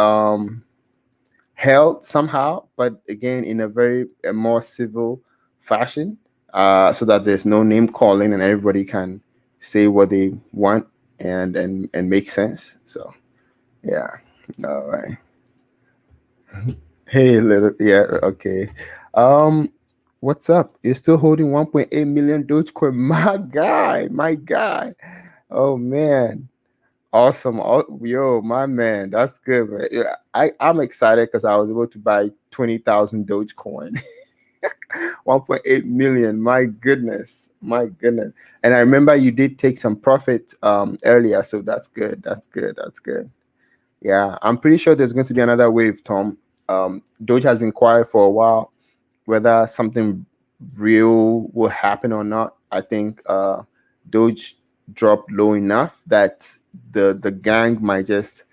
held somehow, but again in a more civil fashion, so that there's no name calling and everybody can say what they want and make sense. So yeah, all right. Hey, little, yeah, okay. What's up? You're still holding 1.8 million Dogecoin, my guy. Oh man, awesome. Yo, my man, that's good, man. Yeah, I'm excited because I was able to buy 20,000 Dogecoin. 1.8 million. My goodness. My goodness. And I remember you did take some profit earlier, so that's good. That's good. That's good. Yeah, I'm pretty sure there's going to be another wave, Tom. Doge has been quiet for a while. Whether something real will happen or not, I think Doge dropped low enough that the gang might just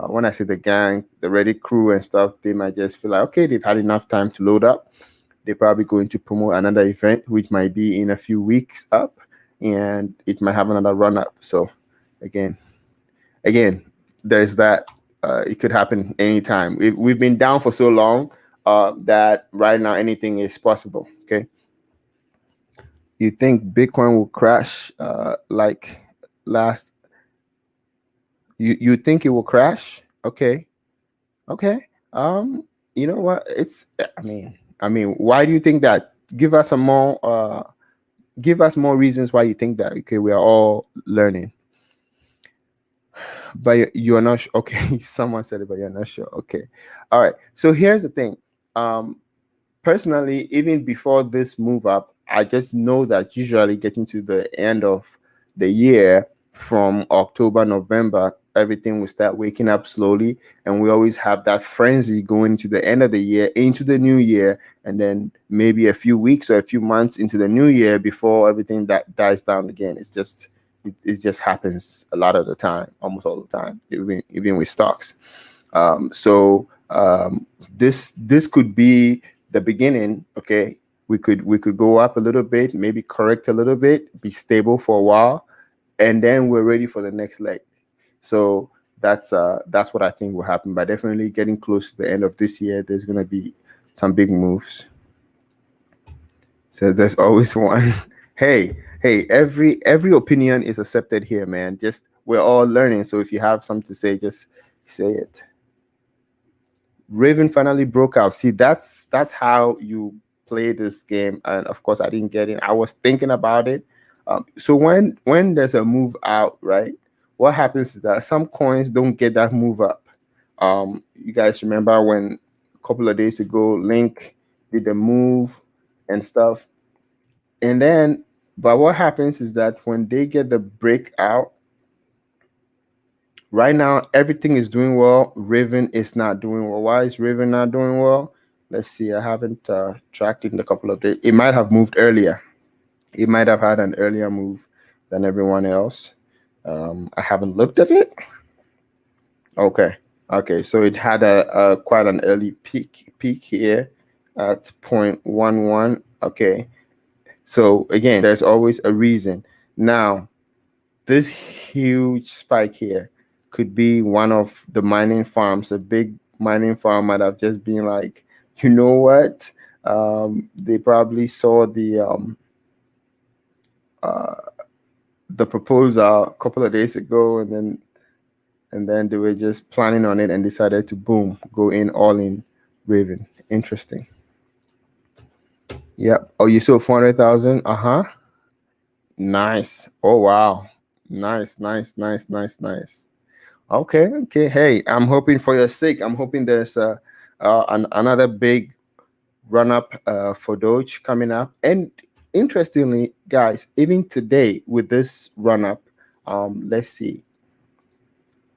when I say the gang, the Reddit crew and stuff, they might just feel like, okay, they've had enough time to load up. They're probably going to promote another event, which might be in a few weeks up, and it might have another run up. So again, there's that. It could happen anytime. We've been down for so long that right now anything is possible. Okay. You think Bitcoin will crash like last? You think it will crash? Okay. Okay. You know what? I mean, why do you think that? Give us some more. Give us more reasons why you think that. Okay, we are all learning. But you're not sure. Okay, someone said it, but you're not sure. Okay, all right. So here's the thing. Personally, even before this move up, I just know that usually getting to the end of the year, from October, November, everything will start waking up slowly, and we always have that frenzy going to the end of the year, into the new year, and then maybe a few weeks or a few months into the new year before everything that dies down again. It just happens a lot of the time, almost all the time, even with stocks. This could be the beginning. Okay, we could go up a little bit, maybe correct a little bit, be stable for a while, and then we're ready for the next leg. So that's what I think will happen. But definitely getting close to the end of this year, there's gonna be some big moves. So there's always one. hey, every opinion is accepted here, man. Just we're all learning. So if you have something to say, just say it. Raven finally broke out. See, that's how you play this game. And of course, I didn't get it. I was thinking about it. So when there's a move out, right? What happens is that some coins don't get that move up. You guys remember when a couple of days ago, Link did the move and stuff, and then, but what happens is that when they get the breakout, right now everything is doing well. Raven is not doing well. Why is Raven not doing well? Let's see. I haven't tracked it in a couple of days. It might have moved earlier. It might have had an earlier move than everyone else. I haven't looked at it. Okay. Okay. So it had a quite an early peak here at 0.11. Okay. So again, there's always a reason. Now, this huge spike here could be one of the mining farms. A big mining farm might have just been like, you know what? They probably saw the proposal a couple of days ago, and then they were just planning on it and decided to boom, go in all in Raven. Interesting. Yep. Oh, you sold 400,000? Uh-huh. Nice. Oh wow. Nice, nice, nice, nice, nice. Okay, okay. Hey, I'm hoping for your sake. I'm hoping there's another big run up for Doge coming up. And interestingly, guys, even today with this run up, let's see.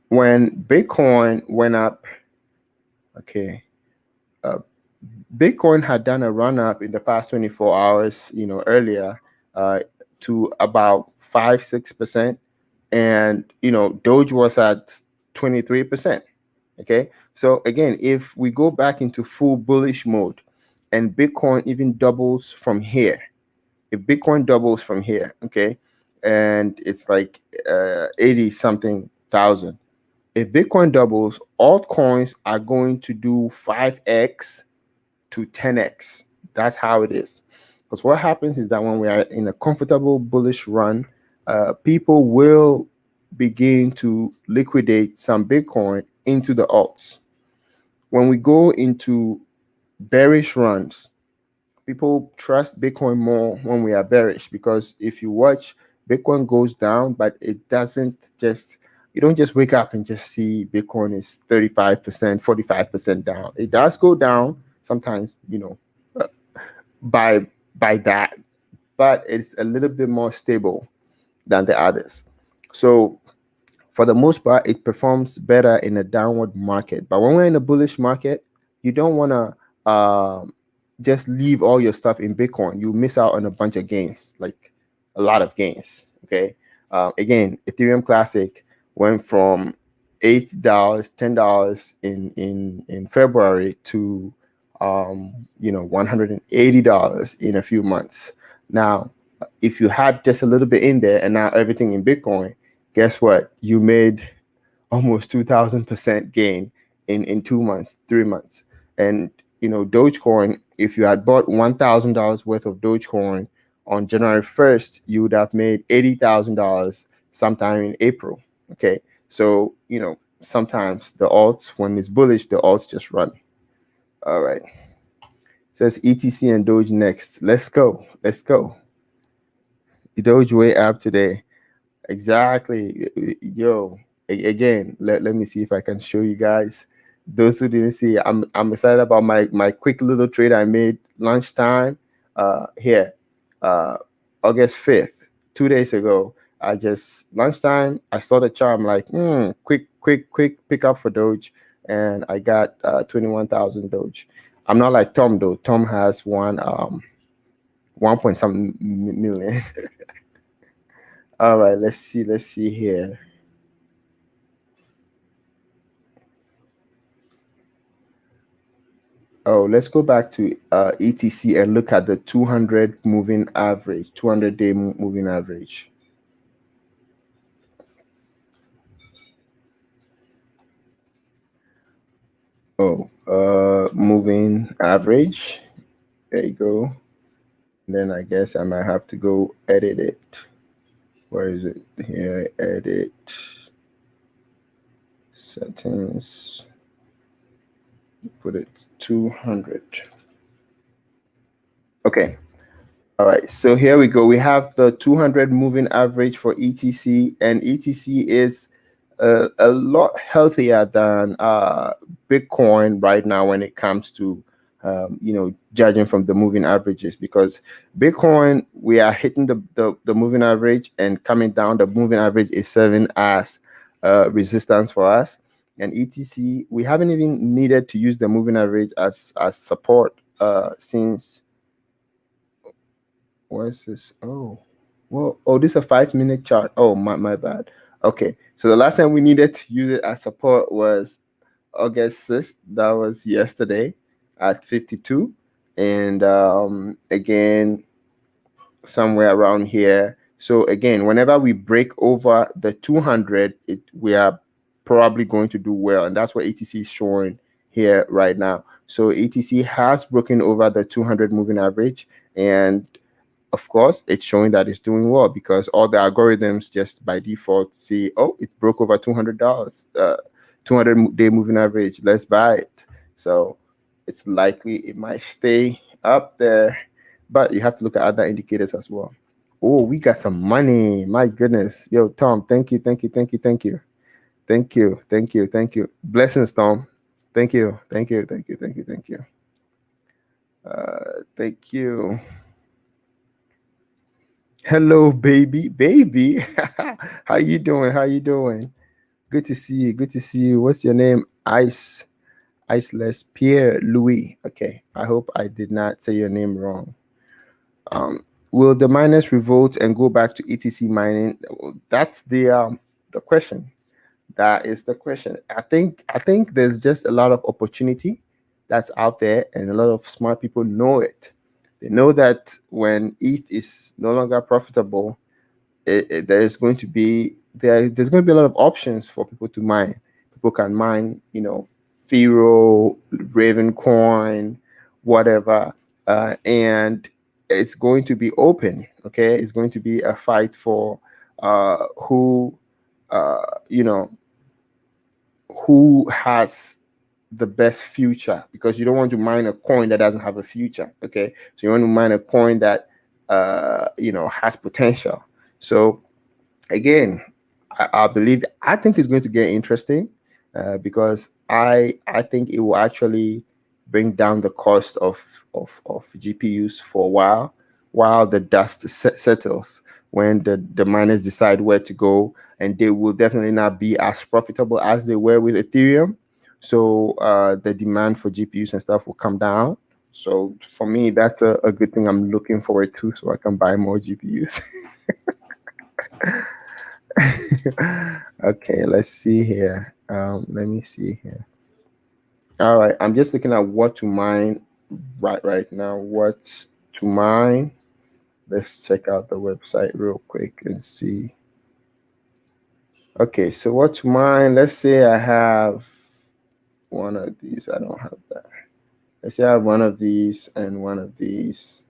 When Bitcoin went up, okay, uh, Bitcoin had done a run up in the past 24 hours, earlier, to about 5-6%. And, Doge was at 23%. Okay. So again, if we go back into full bullish mode and Bitcoin even doubles from here, if Bitcoin doubles from here, okay, and it's like 80 something thousand, if Bitcoin doubles, altcoins are going to do 5x to 10x. That's how it is. Because what happens is that when we are in a comfortable bullish run, people will begin to liquidate some Bitcoin into the alts. When we go into bearish runs, people trust Bitcoin more when we are bearish, because if you watch, Bitcoin goes down, but it doesn't just, you don't just wake up and just see Bitcoin is 35%, 45% down. It does go down sometimes, uh, by that, but it's a little bit more stable than the others. So for the most part, it performs better in a downward market. But when we're in a bullish market, you don't want to just leave all your stuff in Bitcoin. You miss out on a bunch of gains, like a lot of gains. Okay. Again, Ethereum Classic went from $8, $10 in February to $180 in a few months. Now, if you had just a little bit in there and now everything in Bitcoin, guess what? You made almost 2,000% gain in 2 months, 3 months. And Dogecoin, if you had bought $1,000 worth of Dogecoin on January 1st, you would have made $80,000 sometime in April. Okay, so sometimes the alts, when it's bullish, the alts just run. All right. Says ETC and Doge next. Let's go. Let's go. The Doge way up today. Exactly. Yo, again, let me see if I can show you guys. Those who didn't see, I'm excited about my quick little trade I made lunchtime here, August 5th, 2 days ago. I just lunchtime, I saw the chart. I'm like, quick pick up for Doge, and I got 21,000 Doge. I'm not like Tom though. Tom has one point something million. All right, let's see here. Oh, let's go back to ETC and look at the 200 moving average, 200-day moving average. Oh, moving average. There you go. And then I guess I might have to go edit it. Where is it? Here, edit. Settings. Put it 200. Okay. All right. So here we go. We have the 200 moving average for ETC, and ETC is a lot healthier than Bitcoin right now when it comes to judging from the moving averages, because Bitcoin, we are hitting the moving average and coming down. The moving average is serving as resistance for us. And ETC, we haven't even needed to use the moving average as support since, what is this? Oh, well, oh, this is a 5-minute chart. Oh, my bad. Okay, so the last time we needed to use it as support was August 6th. That was yesterday at 52. And again, somewhere around here. So again, whenever we break over the 200, we are probably going to do well. And that's what ETC is showing here right now. So ETC has broken over the 200 moving average. And of course, it's showing that it's doing well because all the algorithms just by default see, oh, it broke over $200, 200-day moving average. Let's buy it. So it's likely it might stay up there, but you have to look at other indicators as well. Oh, we got some money. My goodness. Yo, Tom, thank you. Blessings, Tom. Thank you. Thank you. Hello, baby. How you doing? Good to see you. What's your name? Iceless Pierre Louis. Okay, I hope I did not say your name wrong. Will the miners revolt and go back to ETC mining? That's the question. That is the question. I think there's just a lot of opportunity that's out there, and a lot of smart people know it. They know that when ETH is no longer profitable, there's going to be a lot of options for people to mine. People can mine, Firo, Ravencoin, whatever, and it's going to be open. Okay, it's going to be a fight for who has the best future, because you don't want to mine a coin that doesn't have a future. Okay, so you want to mine a coin that has potential. So again, I think it's going to get interesting because I think it will actually bring down the cost of GPUs for a while the dust settles, when the miners decide where to go, and they will definitely not be as profitable as they were with Ethereum. So the demand for GPUs and stuff will come down. So for me, that's a good thing I'm looking forward to, so I can buy more GPUs. Okay, let's see here. Let me see here. All right, I'm just looking at what to mine right now. What's to mine? Let's check out the website real quick and see. Okay, so what to mine? Let's say I have one of these. I don't have that. Let's say I have one of these and one of these.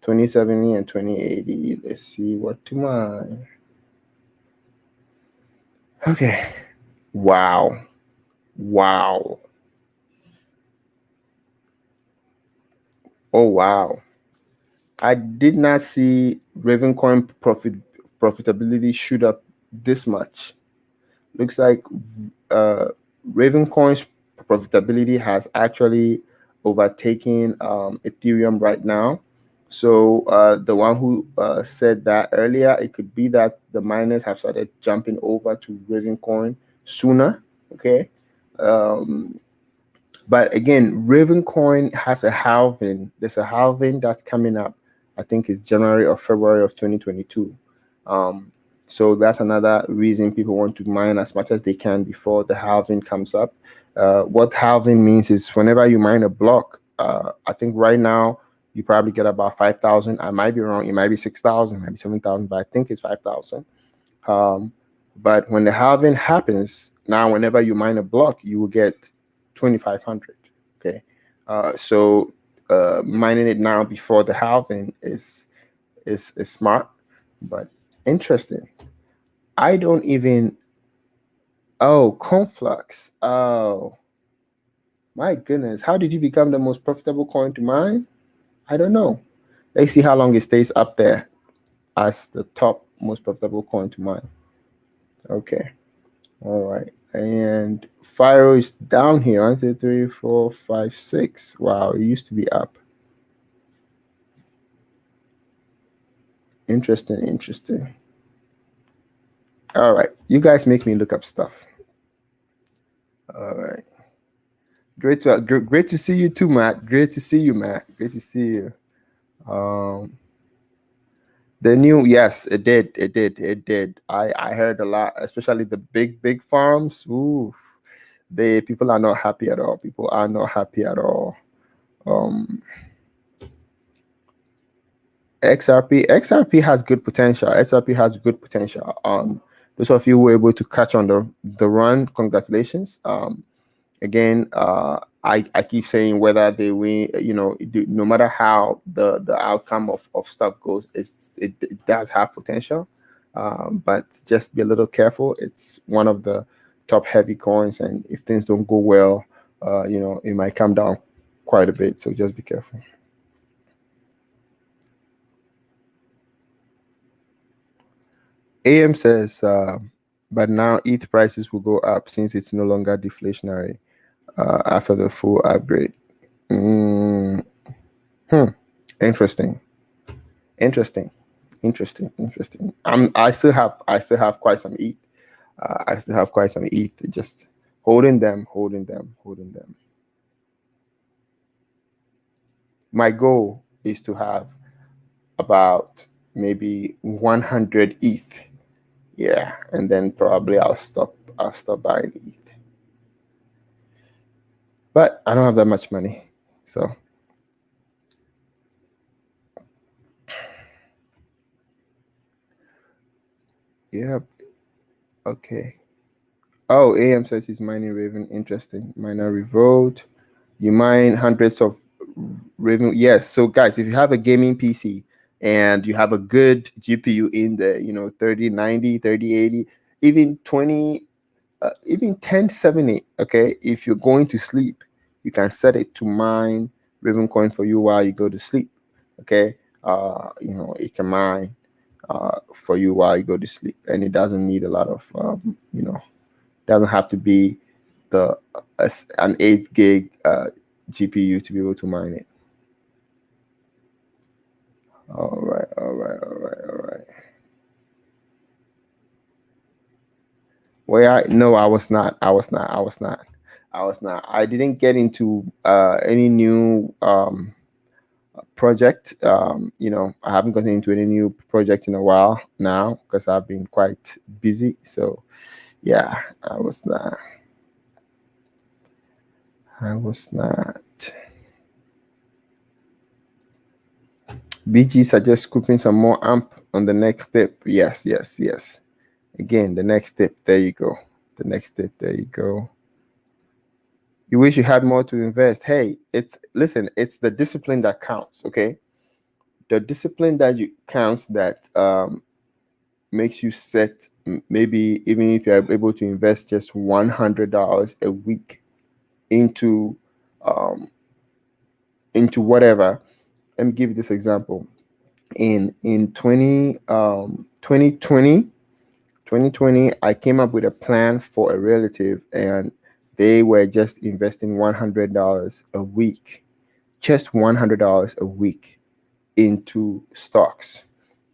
2070 and 2080. Let's see what to mine. Okay. Wow. Oh, wow. I did not see Ravencoin profitability shoot up this much. Looks like Ravencoin's profitability has actually overtaken Ethereum right now. So the one who said that earlier, it could be that the miners have started jumping over to Ravencoin sooner. Okay. But again, Ravencoin has a halving. There's a halving that's coming up. I think it's January or February of 2022. So that's another reason people want to mine as much as they can before the halving comes up. What halving means is whenever you mine a block, I think right now you probably get about 5,000. I might be wrong. It might be 6,000, maybe 7,000, but I think it's 5,000. But when the halving happens, now whenever you mine a block, you will get 2,500. Okay, so mining it now before the halving is smart, but interesting. I don't even. Oh, Conflux. Oh, my goodness! How did you become the most profitable coin to mine? I don't know. Let's see how long it stays up there as the top most profitable coin to mine. Okay. All right. And Firo is down here. 1, 2, 3, 4, 5, 6. Wow, it used to be up. Interesting. All right, you guys make me look up stuff. All right, great to see you too, Matt. Great to see you, Matt. Great to see you. Um, the new, yes, it did. I heard a lot, especially the big farms. Ooh, they people are not happy at all. People are not happy at all. Um, XRP has good potential. XRP has good potential. Those of you who were able to catch on the run, congratulations. Again, I keep saying whether they win, no matter how the outcome of stuff goes, it does have potential, but just be a little careful. It's one of the top heavy coins, and if things don't go well, it might come down quite a bit. So just be careful. AM says, but now ETH prices will go up since it's no longer deflationary after the full upgrade. Interesting. I still have quite some ETH. I still have quite some ETH. Just holding them. My goal is to have about maybe 100 ETH. Yeah, and then probably I'll stop buying ETH. But I don't have that much money, so. Yep. Okay. Oh, AM says he's mining Raven. Interesting. Miner Revolt. You mine hundreds of Raven. Yes. So guys, if you have a gaming PC and you have a good GPU in there, 3090, 3080, even 20, even 1070. Okay. If you're going to sleep, you can set it to mine Ravencoin for you while you go to sleep. Okay. It can mine for you while you go to sleep, and it doesn't need a lot of doesn't have to be an 8 gig GPU to be able to mine it. All right. Well, no, I was not. I didn't get into any new project. I haven't gotten into any new project in a while now because I've been quite busy. So yeah, I was not. BG suggests scooping some more AMP on the next step. Yes. Again, the next step. There you go. You wish you had more to invest. Hey, it's the discipline that counts. Okay, the discipline that counts that makes you set. Maybe even if you're able to invest just $100 a week into whatever. Let me give you this example. In 2020, I came up with a plan for a relative, and they were just investing $100 a week, just $100 a week into stocks.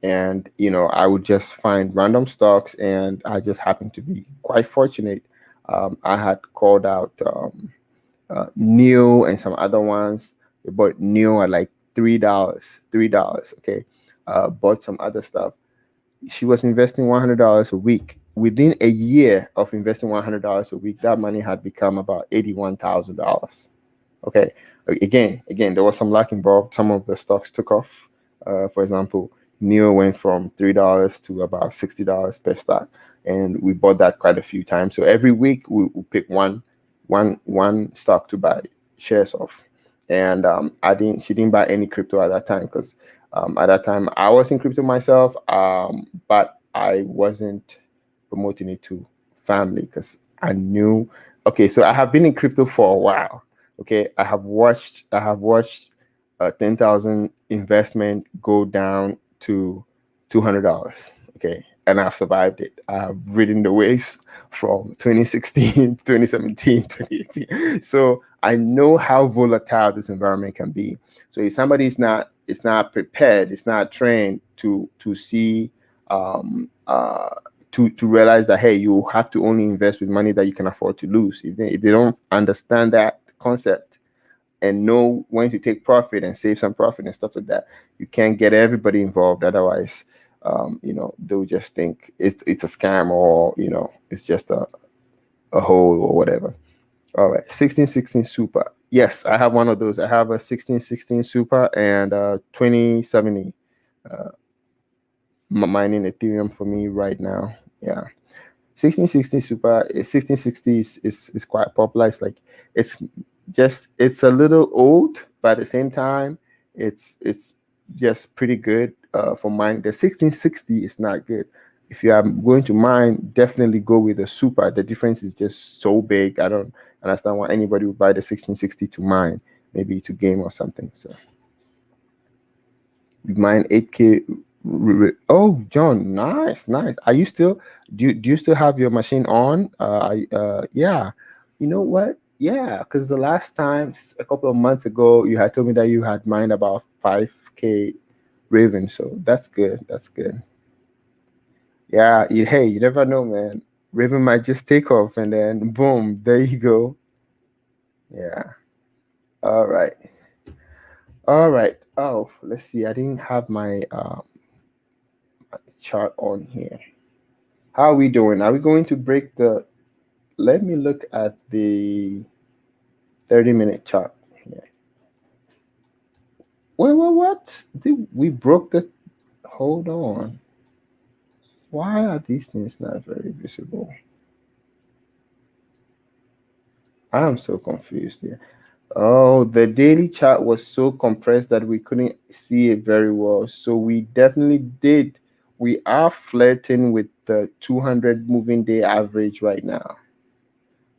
And I would just find random stocks, and I just happened to be quite fortunate. I had called out Neo and some other ones. They bought Neo at like $3. Okay, bought some other stuff. She was investing $100 a week. Within a year of investing $100 a week, that money had become about $81,000. Okay, again, there was some luck involved. Some of the stocks took off. For example, Neo went from $3 to about $60 per stock, and we bought that quite a few times. So every week we pick one stock to buy shares of. And she didn't buy any crypto at that time because at that time I was in crypto myself, but I wasn't promoting it to family because I knew. Okay, so I have been in crypto for a while. Okay, I have watched 10,000 investment go down to $200. Okay, and I've survived it. I've ridden the waves from 2016, 2017, 2018. So I know how volatile this environment can be. So if somebody is not prepared, it's not trained to see to realize that, hey, you have to only invest with money that you can afford to lose. If they don't understand that concept and know when to take profit and save some profit and stuff like that, you can't get everybody involved. Otherwise, they'll just think it's a scam, or it's just a hole or whatever. All right, 1616 Super. Yes, I have one of those. I have a 1616 Super and 2070 mining Ethereum for me right now. Yeah, 1660 Super. 1660 is quite popular. It's like it's a little old, but at the same time, it's just pretty good for mine. The 1660 is not good. If you are going to mine, definitely go with the Super. The difference is just so big. I don't understand why anybody would buy the 1660 to mine, maybe to game or something. So mine 8K. Oh, John, nice. Are you still do you still have your machine on? Yeah. You know what? Yeah, because the last time a couple of months ago, you had told me that you had mined about 5K Raven. So that's good. That's good. Yeah, hey, you never know, man. Raven might just take off and then boom, there you go. Yeah. All right. All right. Oh, let's see. I didn't have my chart on here. How are we doing? Are we going to break the... Let me look at the 30-minute chart here. Wait, what? We broke the... Hold on. Why are these things not very visible? I am so confused here. Oh, the daily chart was so compressed that we couldn't see it very well. So we definitely did. We are flirting with the 200 moving day average right now.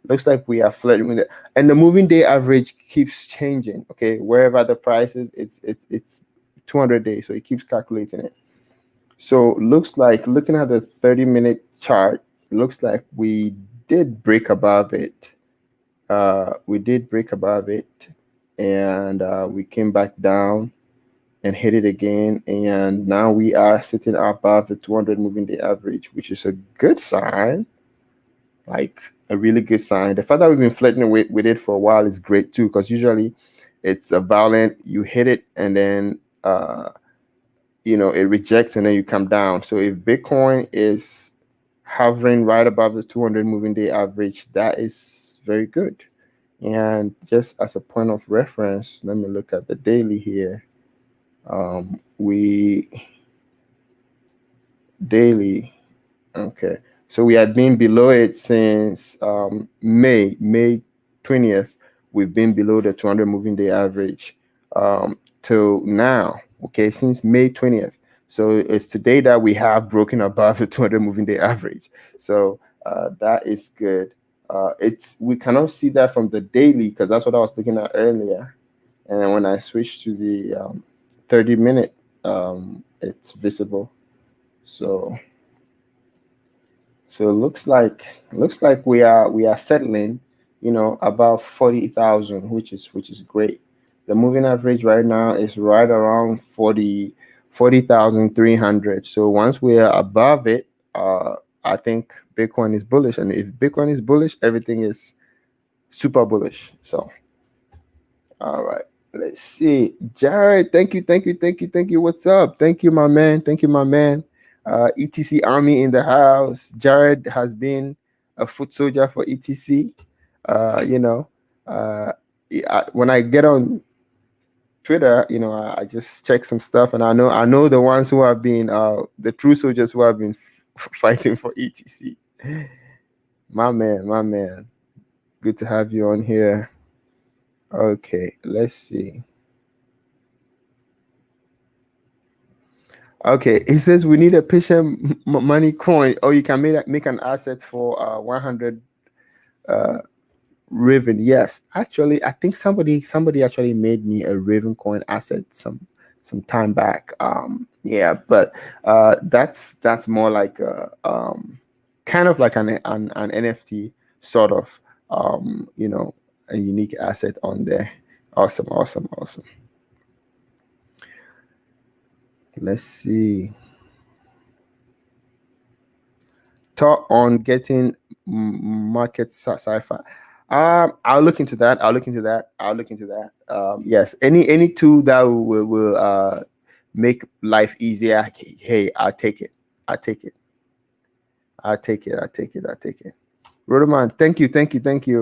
Looks like we are flirting with it, and the moving day average keeps changing. Okay, wherever the price is, it's 200 days, so it keeps calculating it. So looks like, looking at the 30-minute chart, looks like we did break above it. We did break above it, and we came back down and hit it again, and now we are sitting above the 200 moving day average, which is a good sign. Like a really good sign. The fact that we've been flirting with it for a while is great too, because usually it's a violent, you hit it and then it rejects and then you come down. So if Bitcoin is hovering right above the 200 moving day average, that is very good. And just as a point of reference, let me look at the daily here. Daily, okay. So we had been below it since May 20th. We've been below the 200 moving day average till now. Okay, since May 20th. So it's today that we have broken above the 200 moving day average. So that is good. We cannot see that from the daily, because that's what I was looking at earlier. And then when I switch to the 30-minute, it's visible. So it looks like we are settling, about 40,000, which is great. The moving average right now is right around 40,300. So once we are above it, I think Bitcoin is bullish, and if Bitcoin is bullish, everything is super bullish. So, all right. Let's see. Jared, thank you. What's up? Thank you, my man. ETC Army in the house. Jared has been a foot soldier for ETC. When I get on Twitter, I just check some stuff, and I know the ones who have been the true soldiers who have been fighting for ETC. My man. Good to have you on here. Okay, let's see. Okay, it says we need a patient money coin, or you can make an asset for 100 Raven. Yes, actually, I think somebody actually made me a Ravencoin asset some time back. Yeah, but that's more like a kind of like an NFT sort of, a unique asset on there. Awesome. Let's see. thought on getting market sci-fi. I'll look into that. Yes, any tool that will make life easier. Hey, I'll take it. Rodoman, thank you.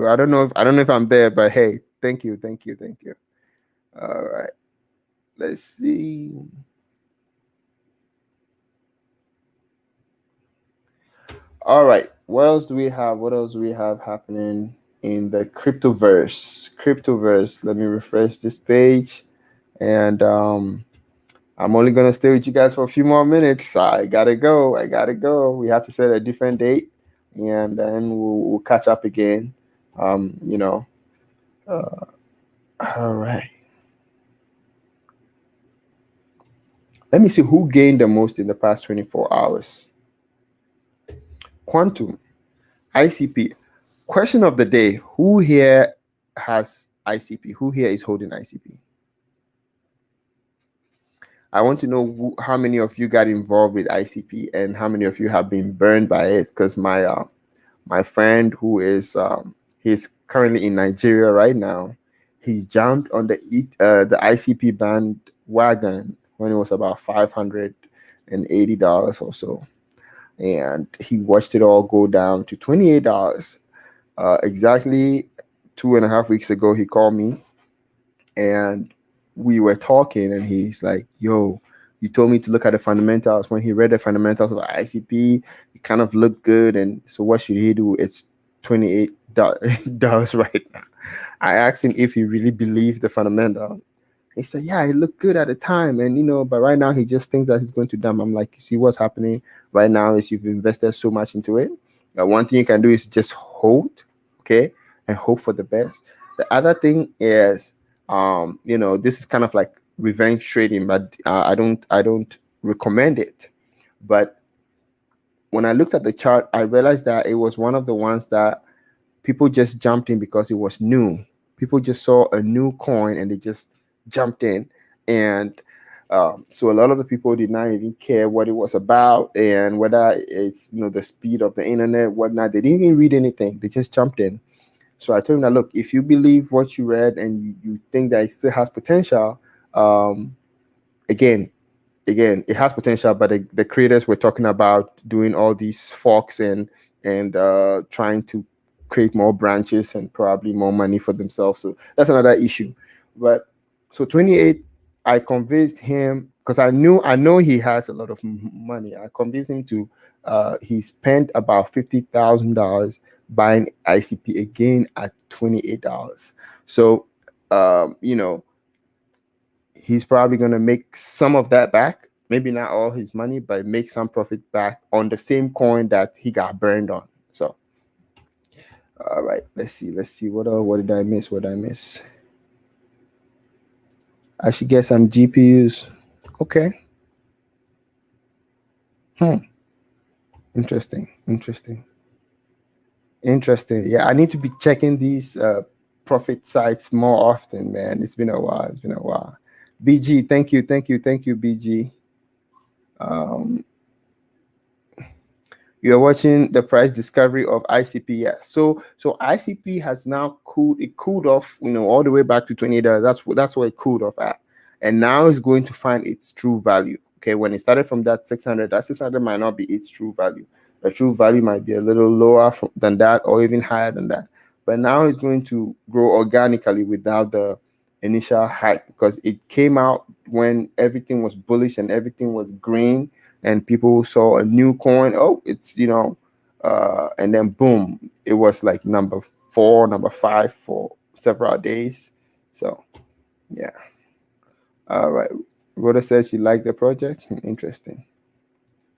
I don't know if I'm there, but hey, thank you. All right, let's see. All right, what else do we have happening in the cryptoverse? Let me refresh this page, and I'm only gonna stay with you guys for a few more minutes. I gotta go. We have to set a different date, and then we'll catch up again. All right. Let me see who gained the most in the past 24 hours. Quantum, ICP. Question of the day: who here has ICP? Who here is holding ICP? I want to know how many of you got involved with ICP and how many of you have been burned by it. Because my friend who is he's currently in Nigeria right now, he jumped on the ICP bandwagon when it was about $580 or so, and he watched it all go down to $28. Exactly 2.5 weeks ago, he called me and we were talking, and he's like, yo, you told me to look at the fundamentals. When he read the fundamentals of ICP, it kind of looked good. And so what should he do? It's $28 right now. I asked him if he really believed the fundamentals. He said, yeah, it looked good at the time. And, but right now he just thinks that he's going to dump. I'm like, you see what's happening right now is you've invested so much into it. One thing you can do is just hold, okay, and hope for the best. The other thing is, this is kind of like revenge trading, but I don't recommend it. But when I looked at the chart, I realized that it was one of the ones that people just jumped in because it was new. People just saw a new coin and they just jumped in. And so a lot of the people did not even care what it was about and whether it's, the speed of the internet, whatnot. They didn't even read anything. They just jumped in. So I told him that, look, if you believe what you read and you think that it still has potential, again, it has potential, but the creators were talking about doing all these forks and trying to create more branches and probably more money for themselves. So that's another issue. But so 28, I convinced him because I know he has a lot of money. I convinced him to he spent about $50,000 buying ICP again at $28. So he's probably going to make some of that back, maybe not all his money, but make some profit back on the same coin that he got burned on. So all right, let's see what did I miss? I should get some GPUs. Okay. Interesting. Yeah, I need to be checking these profit sites more often, man. It's been a while. BG, thank you, BG. You're watching the price discovery of ICP. Yes. So ICP has now cooled off, all the way back to $20. That's where it cooled off at. And now it's going to find its true value. Okay, when it started from that 600, that 600 might not be its true value. The true value might be a little lower than that or even higher than that. But now it's going to grow organically without the initial hype, because it came out when everything was bullish and everything was green and people saw a new coin. Oh, it's, and then boom, it was like number 4, number 5 for several days. So, yeah. All right. Rhoda says she liked the project. Interesting.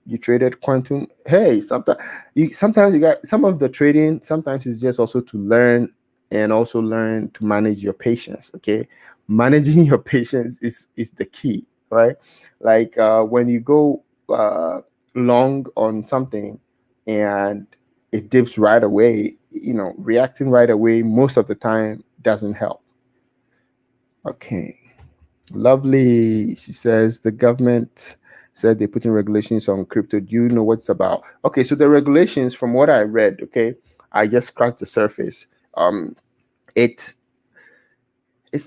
You traded quantum. Hey, sometimes you got some of the trading. Sometimes it's just also to learn and also learn to manage your patience. Okay, managing your patience is the key, right? Like when you go long on something and it dips right away, reacting right away most of the time doesn't help. Okay. Lovely. She says the government said they're putting regulations on crypto. Do you know what it's about? Okay, so the regulations, from what I read, okay, I just scratched the surface. It's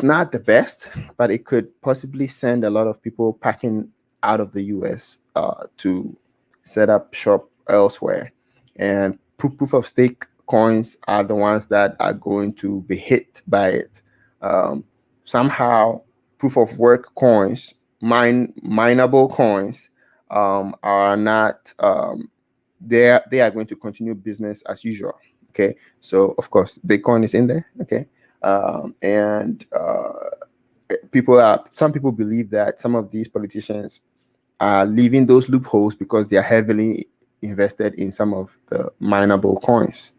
not the best, but it could possibly send a lot of people packing out of the US to set up shop elsewhere. And proof of stake coins are the ones that are going to be hit by it. Somehow, proof of work coins, mineable coins, are not. They are going to continue business as usual. Okay, so of course, Bitcoin is in there. Okay, and some people believe that some of these politicians are leaving those loopholes because they are heavily invested in some of the mineable coins.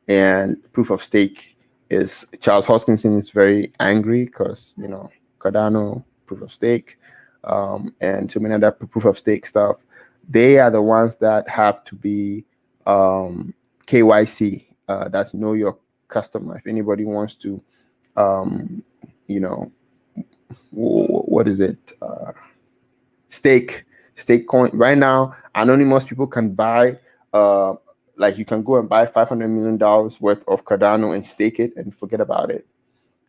And proof of stake is, Charles Hoskinson is very angry because, Cardano, proof of stake, and so many other proof of stake stuff. They are the ones that have to be KYC. That's know your customer. If anybody wants to, what is it? Stake coin. Right now, anonymous people can buy, like you can go and buy $500 million worth of Cardano and stake it and forget about it,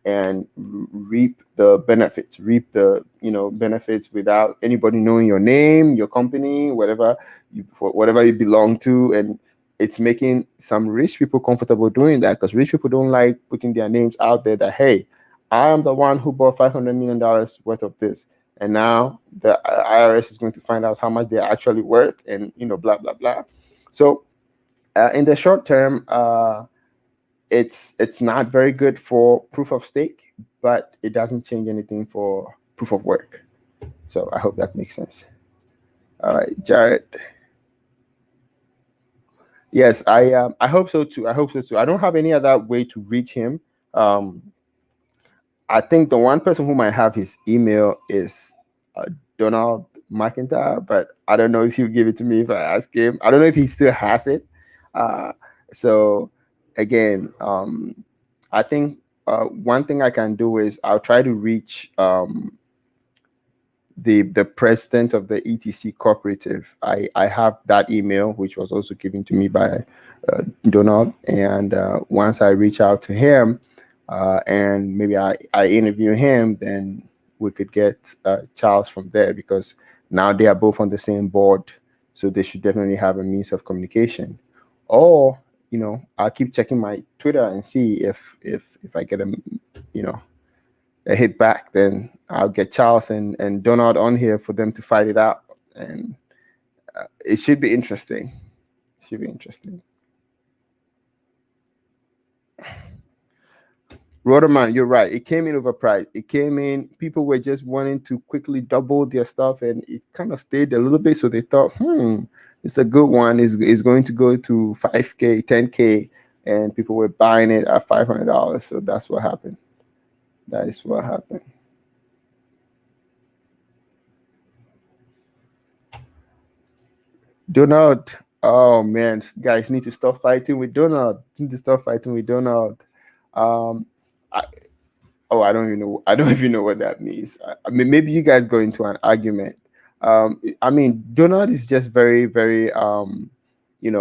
and reap the benefits, benefits without anybody knowing your name, your company, whatever you belong to. And it's making some rich people comfortable doing that, because rich people don't like putting their names out there that, hey, I am the one who bought $500 million worth of this. And now the IRS is going to find out how much they're actually worth, and, blah, blah, blah. So in the short term, it's not very good for proof of stake, but it doesn't change anything for proof of work. So I hope that makes sense. All right, Jared. Yes, I hope so too. I don't have any other way to reach him. I think the one person who might have his email is Donald McIntyre, but I don't know if he'll give it to me if I ask him. I don't know if he still has it. So again, I think one thing I can do is I'll try to reach the president of the ETC cooperative. I have that email, which was also given to me by Donald. And once I reach out to him, and maybe I interview him, then we could get Charles from there, because now they are both on the same board. So they should definitely have a means of communication. Or, I'll keep checking my Twitter and see if I get a hit back, then I'll get Charles and Donald on here for them to fight it out. And it should be interesting. Roderman, you're right. It came in overpriced. It came in, people were just wanting to quickly double their stuff, and it kind of stayed a little bit. So they thought, it's a good one. It's going to go to 5K, 10K, and people were buying it at $500. So that's what happened. That is what happened. Donald. Oh man, guys need to stop fighting with Donald. I don't even know. I don't even know what that means. I mean, maybe you guys go into an argument. I mean, Donald is just very, very, he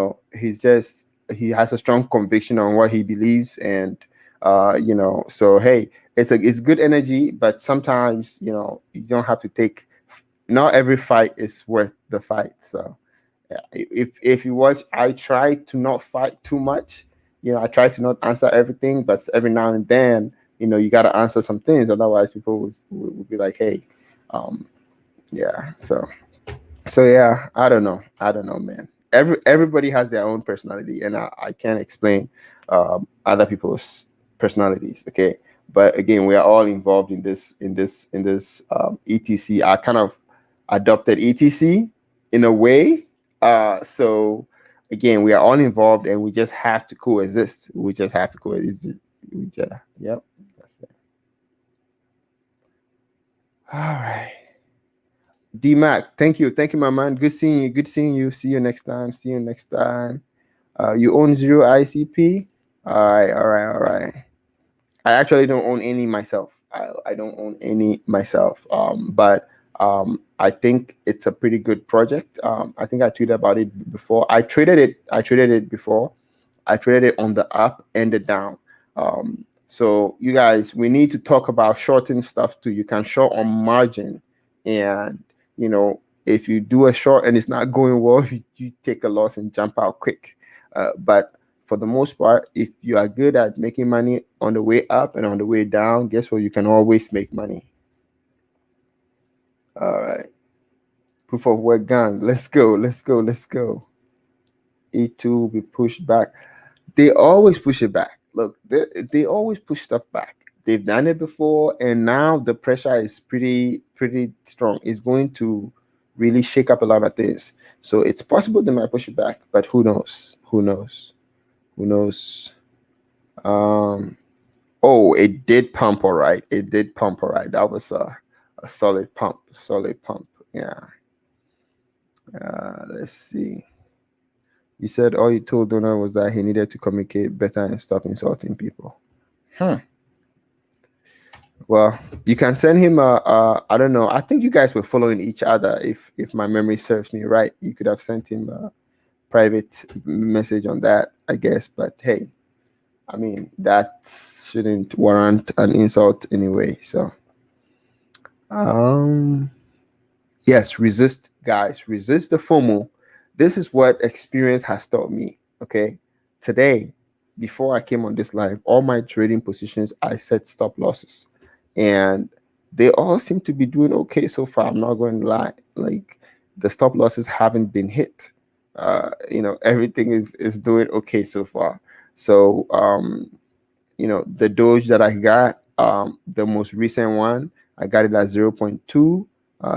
has a strong conviction on what he believes, and so hey, it's good energy, but sometimes you don't have to take. Not every fight is worth the fight. So yeah, if you watch, I try to not fight too much. I try to not answer everything, but every now and then, you got to answer some things. Otherwise, people would be like, hey, yeah. So yeah, I don't know, man. Everybody has their own personality, and I can't explain other people's personalities. Okay, but again, we are all involved in this ETC. I kind of adopted ETC in a way. So again, we are all involved, and we just have to coexist. Yep, that's it. All right. D-Mac, thank you, my man. Good seeing you. See you next time. You own 0 ICP? All right. I actually don't own any myself. I don't own any myself. But I think it's a pretty good project. I think I tweeted about it before. I traded it before. I traded it on the up and the down. So you guys, we need to talk about shorting stuff too. You can short on margin, and if you do a short and it's not going well, you take a loss and jump out quick. But for the most part, if you are good at making money on the way up and on the way down, guess what? You can always make money. All right. Proof of work gang. Let's go. E2 will be pushed back. They always push it back. Look, they always push stuff back. They've done it before, and now the pressure is pretty strong. It's going to really shake up a lot of things. So it's possible they might push it back, but who knows? Oh, it did pump all right. That was a solid pump. Yeah. Let's see. He said all you told Donald was that he needed to communicate better and stop insulting people. Well, you can send him I don't know. I think you guys were following each other. If my memory serves me right, you could have sent him a private message on that, I guess. But hey, I mean, that shouldn't warrant an insult anyway. So, yes, resist, guys. Resist the FOMO. This is what experience has taught me. Okay, today, before I came on this live, all my trading positions, I set stop losses, and they all seem to be doing okay so far. I'm not going to lie. Like, the stop losses haven't been hit. Everything is doing okay so far. So, the Doge that I got, the most recent one, I got it at 0.2.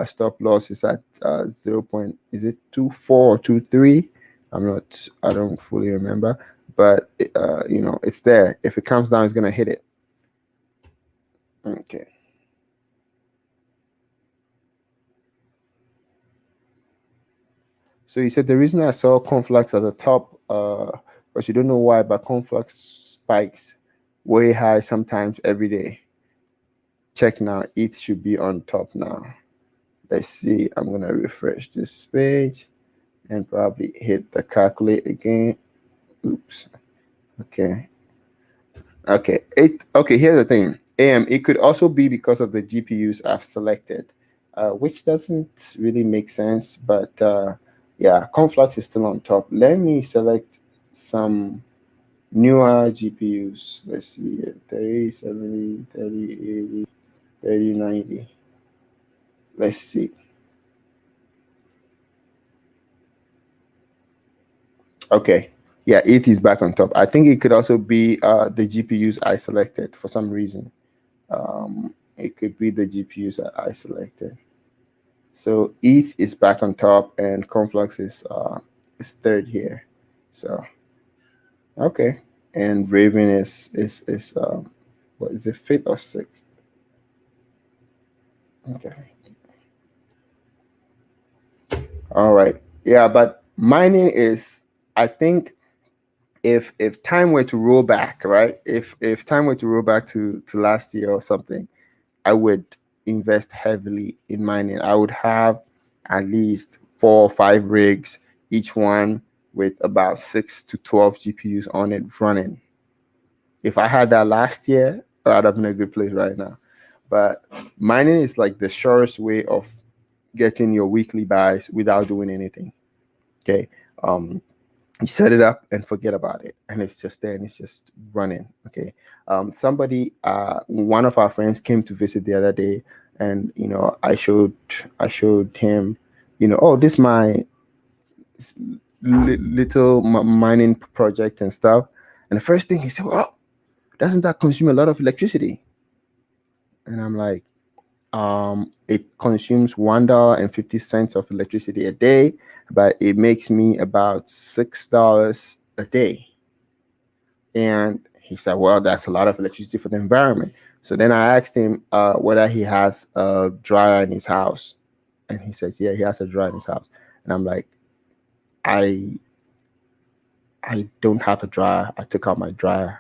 Stop loss is at 0.24 or 23? I don't fully remember, but it's there. If it comes down, it's gonna hit it. Okay. So you said the reason I saw Conflux at the top, but you don't know why, but Conflux spikes way high sometimes every day. Check now. It should be on top now. Let's see. I'm gonna refresh this page and probably hit the calculate again. Oops. Okay. Here's the thing. It could also be because of the GPUs I've selected, which doesn't really make sense. But yeah, Conflux is still on top. Let me select some newer GPUs. Let's see. 3070, 3080, 3090. Let's see. Okay. Yeah, it is back on top. I think it could also be the GPUs I selected for some reason. It could be the GPUs that I selected. So ETH is back on top, and Conflux is third here. So okay, and Raven is what is it, fifth or sixth? Okay. All right. Yeah, but mining is, I think, if time were to roll back, right? If time were to roll back to last year or something, I would invest heavily in mining. I would have at least 4 or 5 rigs, each one with about 6 to 12 GPUs on it running. If I had that last year, I'd have been in a good place right now. But mining is like the surest way of getting your weekly buys without doing anything. Okay. You set it up and forget about it, and it's just there and it's just running. Okay. One of our friends came to visit the other day, and I showed him, oh, this is my little mining project and stuff. And the first thing he said, well, doesn't that consume a lot of electricity? And I'm like, it consumes $1.50 of electricity a day, but it makes me about $6 a day. And he said, well, that's a lot of electricity for the environment. So then I asked him whether he has a dryer in his house. And he says, yeah, he has a dryer in his house. And I'm like, I don't have a dryer. I took out my dryer.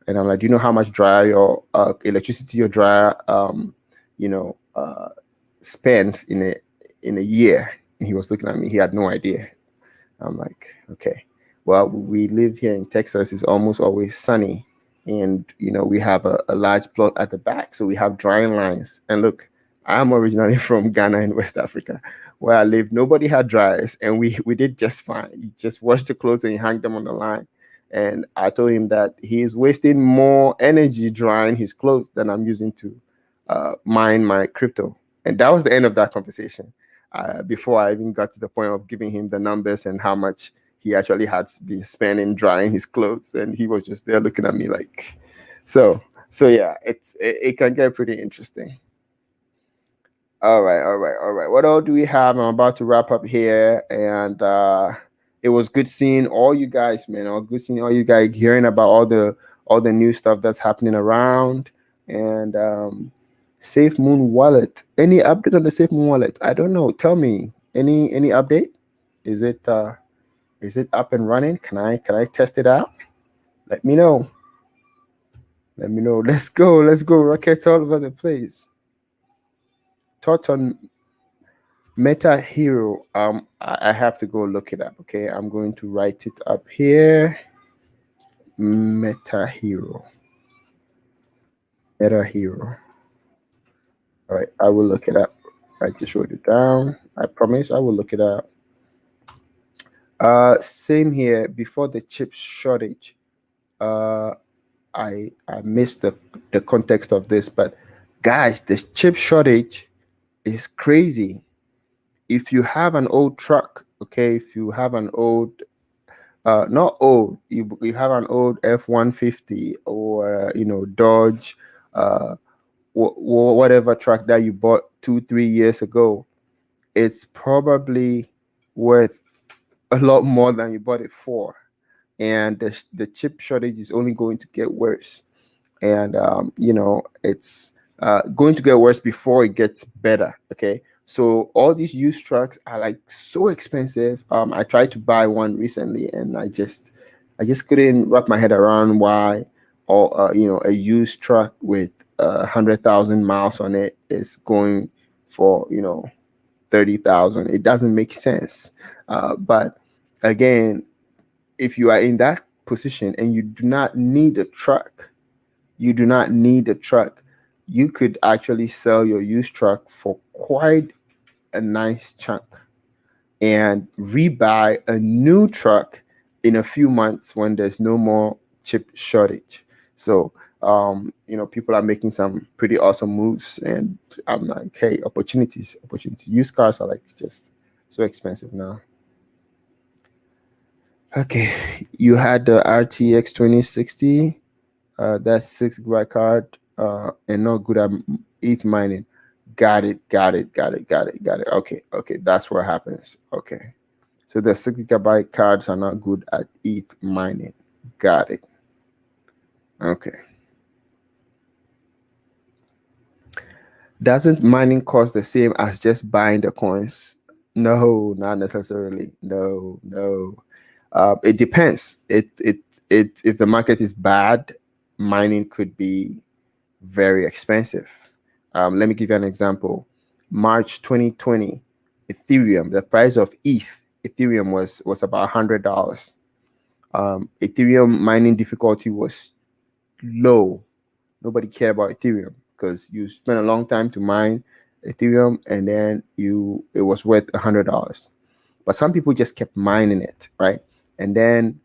And I'm like, do you know how much dryer your electricity your dryer spends in a year. And he was looking at me. He had no idea. I'm like, okay. Well, we live here in Texas. It's almost always sunny, and we have a large plot at the back, so we have drying lines. And look, I'm originally from Ghana in West Africa, where I live. Nobody had dryers, and we did just fine. You just wash the clothes and you hang them on the line. And I told him that he's wasting more energy drying his clothes than I'm using to mine my crypto. And that was the end of that conversation. Before I even got to the point of giving him the numbers and how much he actually had been spending drying his clothes, and he was just there looking at me like, so yeah, it can get pretty interesting. All right. What all do we have? I'm about to wrap up here, and it was good seeing all you guys, man. Or good seeing all you guys, hearing about all the new stuff that's happening around, and Safe Moon Wallet. Any update on the Safe Moon Wallet? I don't know. Tell me. Any update? Is it up and running? Can I test it out? Let me know. Let's go. Rockets all over the place. Thoughts on Meta Hero? I have to go look it up. Okay, I'm going to write it up here. Meta Hero. All right, I will look it up. I just wrote it down. I promise I will look it up. Same here. Before the chip shortage, I missed the context of this, but guys, the chip shortage is crazy. If you have an old truck, okay, if you have an old, not old, you have an old F-150 or Dodge, whatever truck that you bought 2-3 years ago, it's probably worth a lot more than you bought it for, and the chip shortage is only going to get worse, and it's going to get worse before it gets better. Okay, so all these used trucks are like so expensive. I tried to buy one recently, and I just couldn't wrap my head around why, or a used truck with 100,000 miles on it is going for 30,000. It doesn't make sense. But again, if you are in that position and you do not need a truck, you could actually sell your used truck for quite a nice chunk and rebuy a new truck in a few months when there's no more chip shortage. So people are making some pretty awesome moves, and I'm like, hey, opportunities. Used cars are like just so expensive now. Okay, you had the RTX 2060, that's 6 GB card, and not good at ETH mining. Got it. Okay, that's what happens. Okay, so the 6 GB cards are not good at ETH mining. Got it. Okay. Doesn't mining cost the same as just buying the coins? No, not necessarily. No. It depends. If the market is bad, mining could be very expensive. Let me give you an example. March 2020, Ethereum, the price of Ethereum was about $100. Ethereum mining difficulty was low. Nobody cared about Ethereum because you spent a long time to mine Ethereum, and then it was worth $100. But some people just kept mining it, right? And then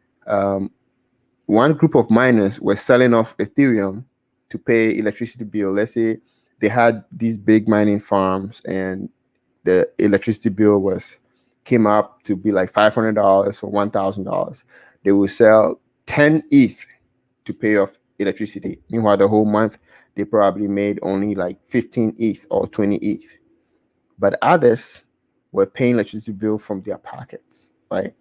one group of miners were selling off Ethereum to pay electricity bill. Let's say they had these big mining farms, and the electricity bill came up to be like $500 or $1,000. They would sell 10 ETH to pay off electricity. Meanwhile, the whole month they probably made only like 15 ETH or 20 ETH. But others were paying electricity bill from their pockets, right?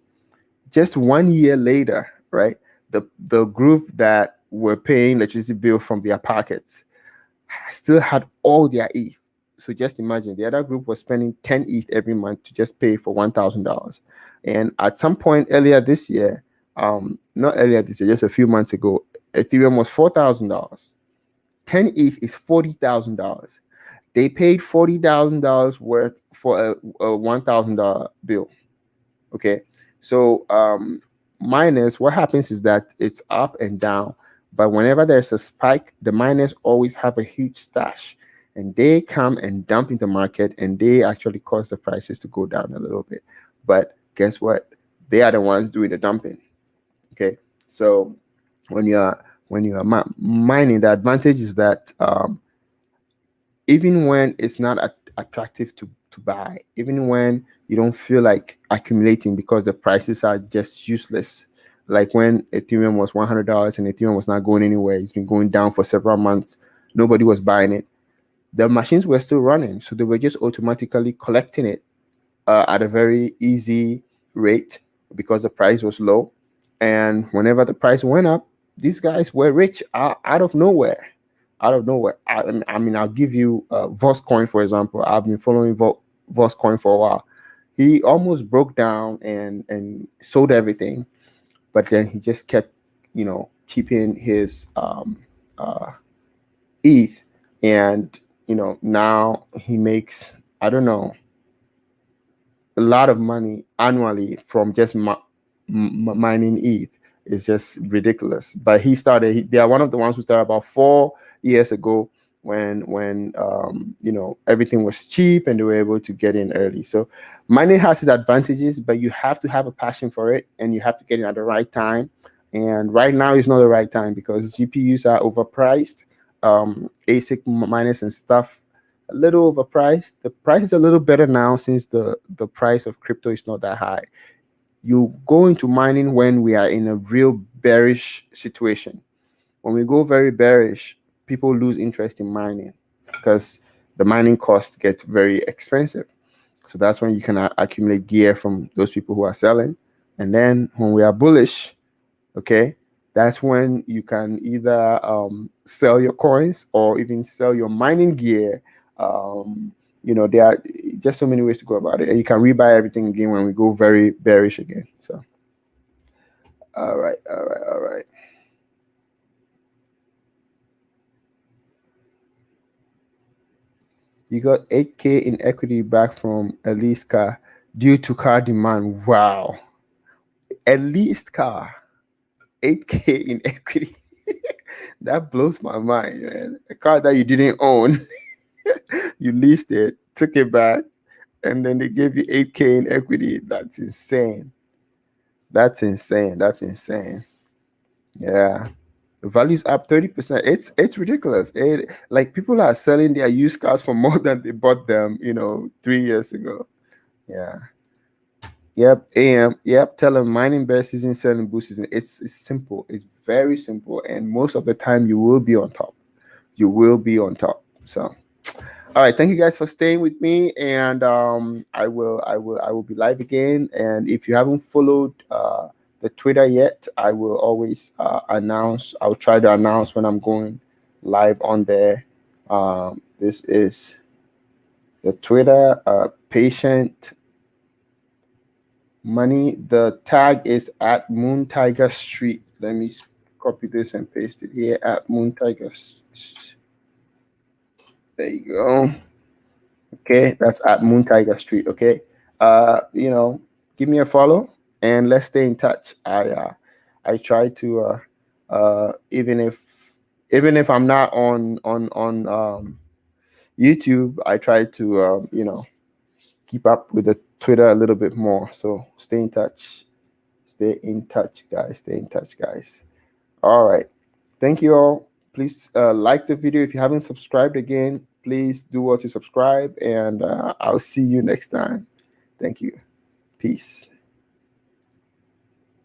Just 1 year later, right, the group that were paying electricity bill from their pockets still had all their ETH. So just imagine the other group was spending 10 ETH every month to just pay for $1,000. And at some point earlier this year, not earlier this year, just a few months ago, Ethereum was $4,000. 10 ETH is $40,000. They paid $40,000 worth for a $1,000 bill. Okay, so miners, what happens is that it's up and down, but whenever there's a spike, the miners always have a huge stash, and they come and dump in the market, and they actually cause the prices to go down a little bit. But guess what? They are the ones doing the dumping. Okay, so when you are mining, the advantage is that even when it's not attractive to buy, even when you don't feel like accumulating because the prices are just useless, like when Ethereum was $100 and Ethereum was not going anywhere, it's been going down for several months, nobody was buying it, the machines were still running, so they were just automatically collecting it at a very easy rate because the price was low. And whenever the price went up, these guys were rich out of nowhere. I mean, I'll give you Voscoin, for example. I've been following Voscoin for a while. He almost broke down and sold everything, but then he just kept, keeping his ETH, and now he makes, I don't know, a lot of money annually from just mining ETH. It's just ridiculous. But they are one of the ones who started about 4 years ago when everything was cheap and they were able to get in early. So mining has its advantages, but you have to have a passion for it and you have to get in at the right time. And right now is not the right time because GPUs are overpriced. ASIC miners and stuff, a little overpriced. The price is a little better now since the price of crypto is not that high. You go into mining when we are in a real bearish situation. When we go very bearish, people lose interest in mining because the mining costs get very expensive. So that's when you can accumulate gear from those people who are selling. And then when we are bullish, okay, that's when you can either sell your coins or even sell your mining gear. There are just so many ways to go about it, and you can rebuy everything again when we go very bearish again. So, all right. You got 8K in equity back from Elise car due to car demand. Wow, Elise car, 8K in equity. That blows my mind, man. A car that you didn't own, you leased it, took it back, and then they gave you 8K in equity. That's insane. That's insane. Yeah. The value's up 30%. It's ridiculous. Like people are selling their used cars for more than they bought them, 3 years ago. Yeah. Yep. Yep. Tell them mining bear season, selling bull season. It's simple. It's very simple. And most of the time you will be on top. So all right, thank you guys for staying with me, and I will be live again. And if you haven't followed the Twitter yet, I will always announce. I'll try to announce when I'm going live on there. This is the Twitter patient money. The tag is at Moon Tiger Street. Let me copy this and paste it here at Moon Tiger. There you go. Okay, that's at Moon Tiger Street. Okay, give me a follow and let's stay in touch. I try to even if I'm not on YouTube, I try to keep up with the Twitter a little bit more. So stay in touch. Stay in touch, guys. All right. Thank you all. Please like the video. If you haven't subscribed again, please do well to subscribe, and I'll see you next time. Thank you. Peace.